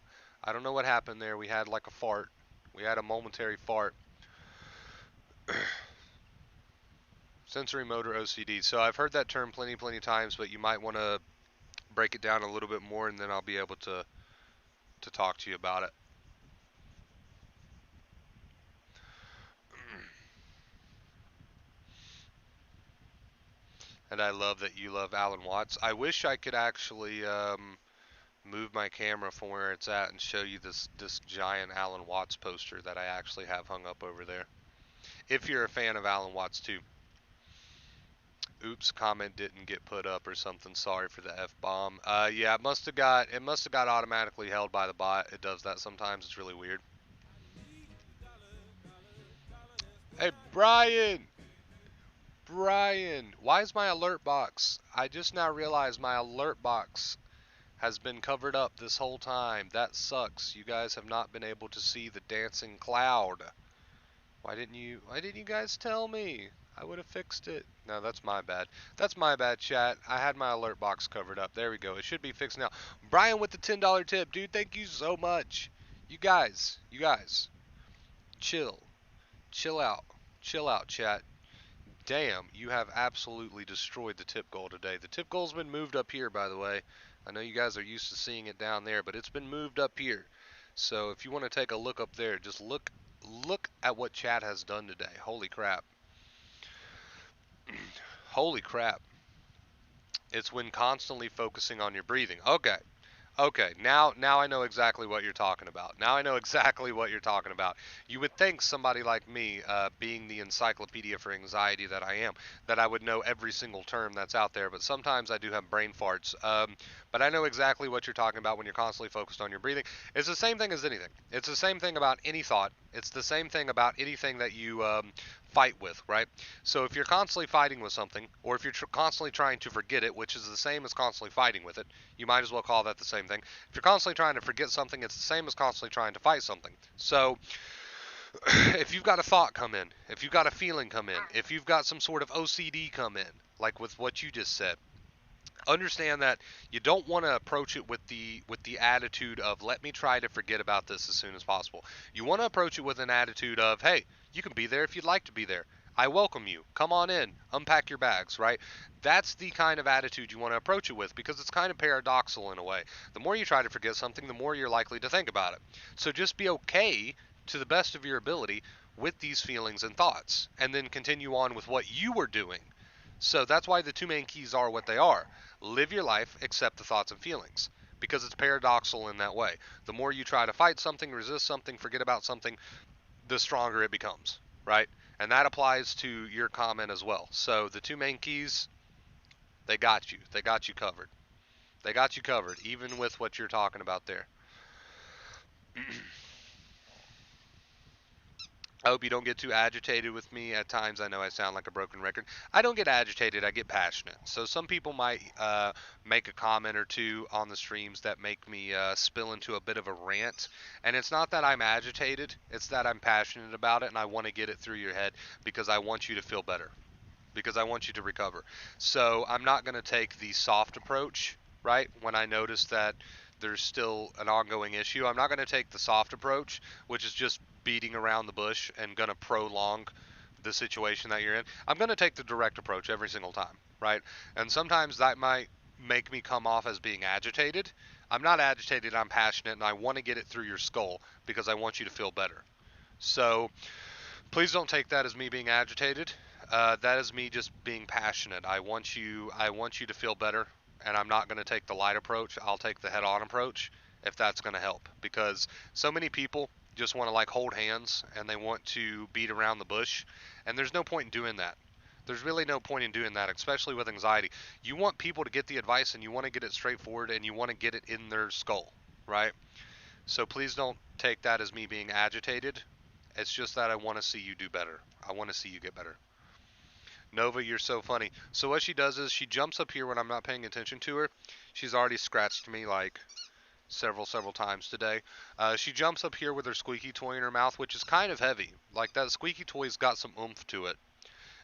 I don't know what happened there. We had like a fart. We had a momentary fart. Sensory motor OCD. So I've heard that term plenty of times, but you might want to break it down a little bit more, and then I'll be able to talk to you about it. And I love that you love Alan Watts. I wish I could actually move my camera from where it's at and show you this giant Alan Watts poster that I actually have hung up over there. If you're a fan of Alan Watts too. Oops, comment didn't get put up or something. Sorry for the F-bomb. Yeah, it must have got automatically held by the bot. It does that sometimes. It's really weird. Hey, Brian! Brian, why is my alert box? I just now realized my alert box has been covered up this whole time. That sucks. You guys have not been able to see the dancing cloud. Why didn't you guys tell me? I would have fixed it. No, that's my bad. That's my bad, chat. I had my alert box covered up. There we go. It should be fixed now. Brian with the $10 tip. Dude, thank you so much. You guys, chill. Chill out. Chill out, chat. Damn, you have absolutely destroyed the tip goal today. The tip goal's been moved up here, by the way. I know you guys are used to seeing it down there, but it's been moved up here. So if you want to take a look up there, just look at what chat has done today. Holy crap. Holy crap. It's when constantly focusing on your breathing. Okay. Okay, now I know exactly what you're talking about. Now I know exactly what you're talking about. You would think somebody like me, being the encyclopedia for anxiety that I am, that I would know every single term that's out there, but sometimes I do have brain farts. But I know exactly what you're talking about when you're constantly focused on your breathing. It's the same thing as anything. It's the same thing about any thought. It's the same thing about anything that you fight with, right? So if you're constantly fighting with something, or if you're constantly trying to forget it, which is the same as constantly fighting with it, you might as well call that the same thing. If you're constantly trying to forget something, it's the same as constantly trying to fight something. So if you've got a thought come in, if you've got a feeling come in, if you've got some sort of OCD come in, like with what you just said, understand that you don't want to approach it with the attitude of let me try to forget about this as soon as possible. You want to approach it with an attitude of, hey, you can be there if you'd like to be there. I welcome you. Come on in. Unpack your bags, right? That's the kind of attitude you want to approach it with, because it's kind of paradoxical in a way. The more you try to forget something, the more you're likely to think about it. So just be okay to the best of your ability with these feelings and thoughts, and then continue on with what you were doing. So that's why the two main keys are what they are. Live your life, accept the thoughts and feelings, because it's paradoxical in that way. The more you try to fight something, resist something, forget about something, the stronger it becomes, right? And that applies to your comment as well. So the two main keys, they got you. They got you covered. They got you covered, even with what you're talking about there. I hope you don't get too agitated with me at times. I know I sound like a broken record. I don't get agitated, I get passionate. So some people might make a comment or two on the streams that make me spill into a bit of a rant. And it's not that I'm agitated, it's that I'm passionate about it and I want to get it through your head because I want you to feel better, because I want you to recover. So I'm not going to take the soft approach, right? When I notice that there's still an ongoing issue, I'm not going to take the soft approach, which is just beating around the bush and going to prolong the situation that you're in. I'm going to take the direct approach every single time, right? And sometimes that might make me come off as being agitated. I'm not agitated, I'm passionate, and I want to get it through your skull because I want you to feel better. So please don't take that as me being agitated. That is me just being passionate. I want you to feel better, and I'm not going to take the light approach. I'll take the head-on approach if that's going to help, because so many people just want to like hold hands and they want to beat around the bush, and there's no point in doing that. There's really no point in doing that, especially with anxiety. You want people to get the advice and you want to get it straightforward and you want to get it in their skull, right? So please don't take that as me being agitated. It's just that I want to see you do better. I want to see you get better. Nova, you're so funny. So what she does is she jumps up here when I'm not paying attention to her. She's already scratched me like several times today. She jumps up here with her squeaky toy in her mouth, which is kind of heavy. Like that squeaky toy's got some oomph to it.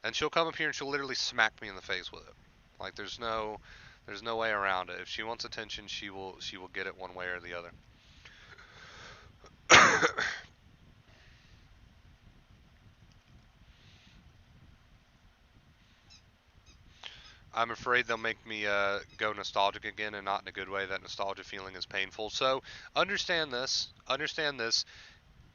And she'll come up here and she'll literally smack me in the face with it. Like there's no way around it. If she wants attention, she will get it one way or the other. I'm afraid they'll make me go nostalgic again, and not in a good way. That nostalgia feeling is painful. So understand this. Understand this.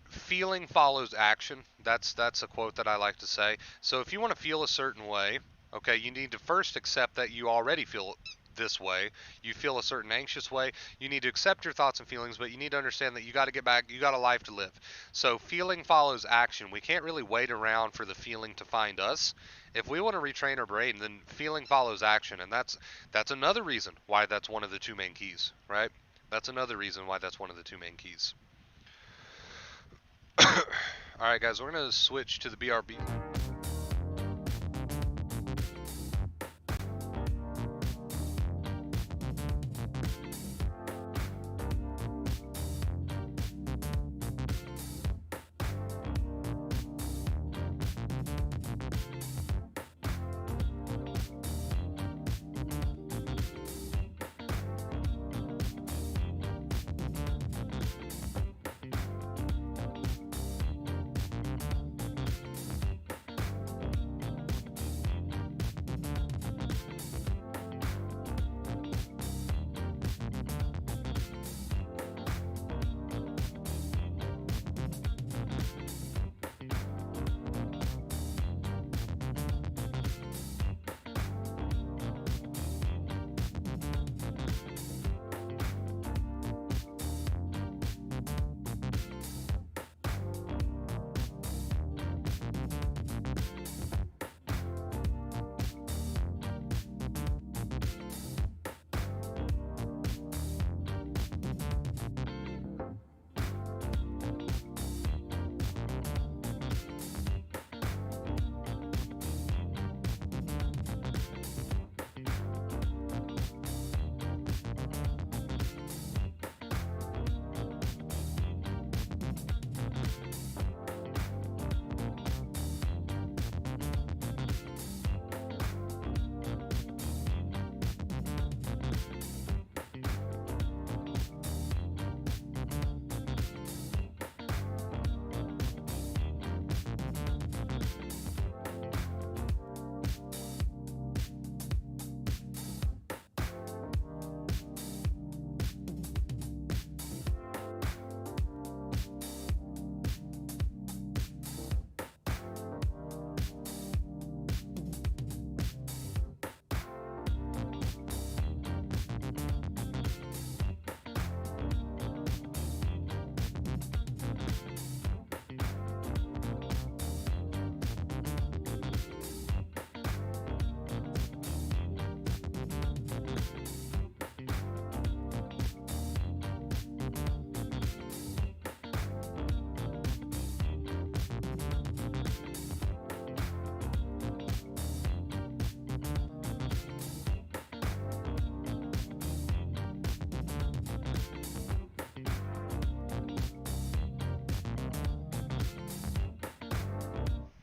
Feeling follows action. That's a quote that I like to say. So if you want to feel a certain way, okay, you need to first accept that you already feel this way. You feel a certain anxious way. You need to accept your thoughts and feelings, but you need to understand that you got to get back. You got a life to live. So feeling follows action. We can't really wait around for the feeling to find us. If we want to retrain our brain, then feeling follows action, and that's another reason why that's one of the two main keys, right? That's another reason why that's one of the two main keys. Alright guys, we're going to switch to the BRB.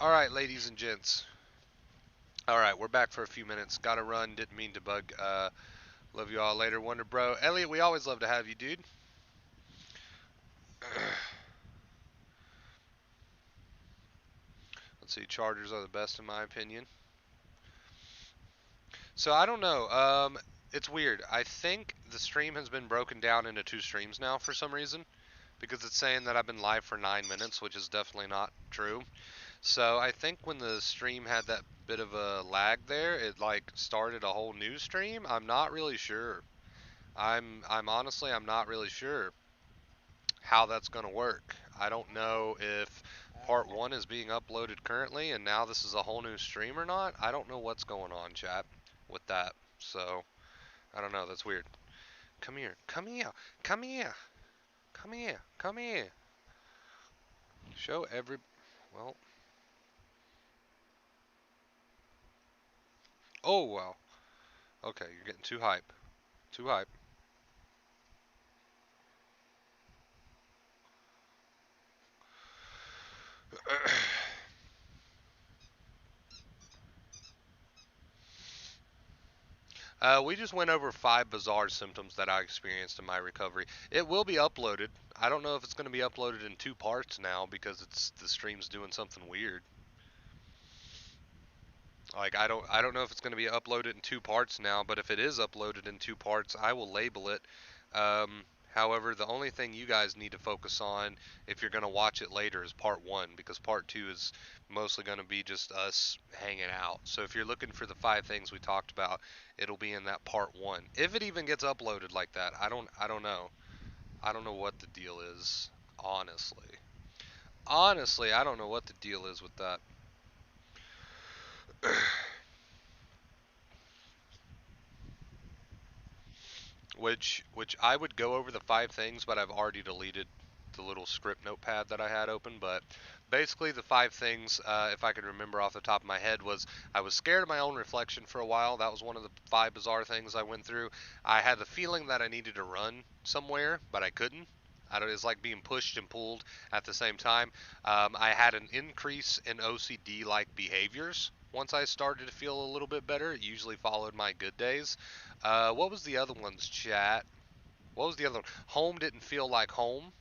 Alright, ladies and gents. Alright, we're back for a few minutes. Gotta run, didn't mean to bug. Love you all later, Wonder Bro. Elliot, we always love to have you, dude. Let's see, Chargers are the best in my opinion. So I don't know. It's weird. I think the stream has been broken down into 2 streams now for some reason. Because it's saying that I've been live for 9 minutes, which is definitely not true. So I think when the stream had that bit of a lag there, it like started a whole new stream. I'm not really sure. I'm honestly I'm not really sure how that's going to work. I don't know if part 1 is being uploaded currently and now this is a whole new stream or not. I don't know what's going on, chat, with that. So, I don't know, that's weird. Come here. Come here. Come here. Come here. Come here. Show every well. Oh wow. Okay, you're getting too hype. Too hype. We just went over 5 bizarre symptoms that I experienced in my recovery. It will be uploaded. I don't know if it's going to be uploaded in 2 parts now because the stream's doing something weird. Like I don't know if it's going to be uploaded in 2 parts now, but if it is uploaded in 2 parts, I will label it. However, the only thing you guys need to focus on if you're going to watch it later is part 1 because part 2 is mostly going to be just us hanging out. So if you're looking for the 5 things we talked about, it'll be in that part 1. If it even gets uploaded like that, I don't know. I don't know what the deal is, honestly. Honestly, I don't know what the deal is with that. Which I would go over the 5 things, but I've already deleted the little script notepad that I had open. But basically, the 5 things, if I can remember off the top of my head, was I was scared of my own reflection for a while. That was one of the 5 bizarre things I went through. I had the feeling that I needed to run somewhere, but I couldn't. I don't, it's like being pushed and pulled at the same time. I had an increase in OCD-like behaviors. Once I started to feel a little bit better, it usually followed my good days. What was the other ones, chat? What was the other one? Home didn't feel like home.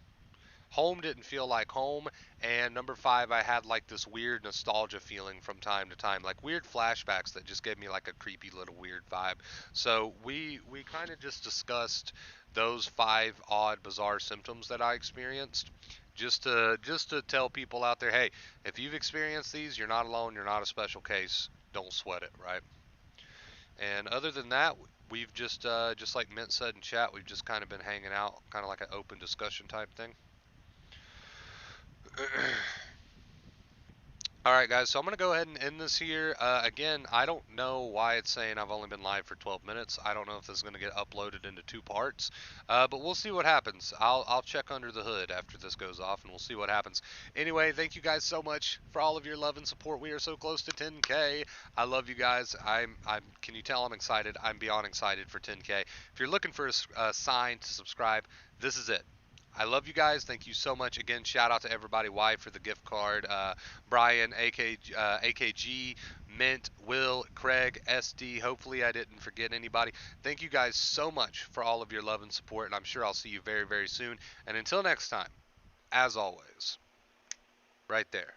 Home didn't feel like home. And number 5, I had like this weird nostalgia feeling from time to time, like weird flashbacks that just gave me like a creepy little weird vibe. So we kind of just discussed those 5 odd, bizarre symptoms that I experienced. Just to tell people out there, hey, if you've experienced these, you're not alone. You're not a special case. Don't sweat it, right? And other than that, we've just like Mint said in chat, we've just kind of been hanging out, kind of like an open discussion type thing. Alright guys, so I'm going to go ahead and end this here. Again, I don't know why it's saying I've only been live for 12 minutes. I don't know if this is going to get uploaded into 2 parts, but we'll see what happens. I'll check under the hood after this goes off, and we'll see what happens. Anyway, thank you guys so much for all of your love and support. We are so close to 10K. I love you guys. Can you tell I'm excited? I'm beyond excited for 10K. If you're looking for a sign to subscribe, this is it. I love you guys. Thank you so much. Again, shout out to everybody. Y for the gift card. Brian, AKG, Mint, Will, Craig, SD. Hopefully I didn't forget anybody. Thank you guys so much for all of your love and support, and I'm sure I'll see you very, very soon. And until next time, as always, right there.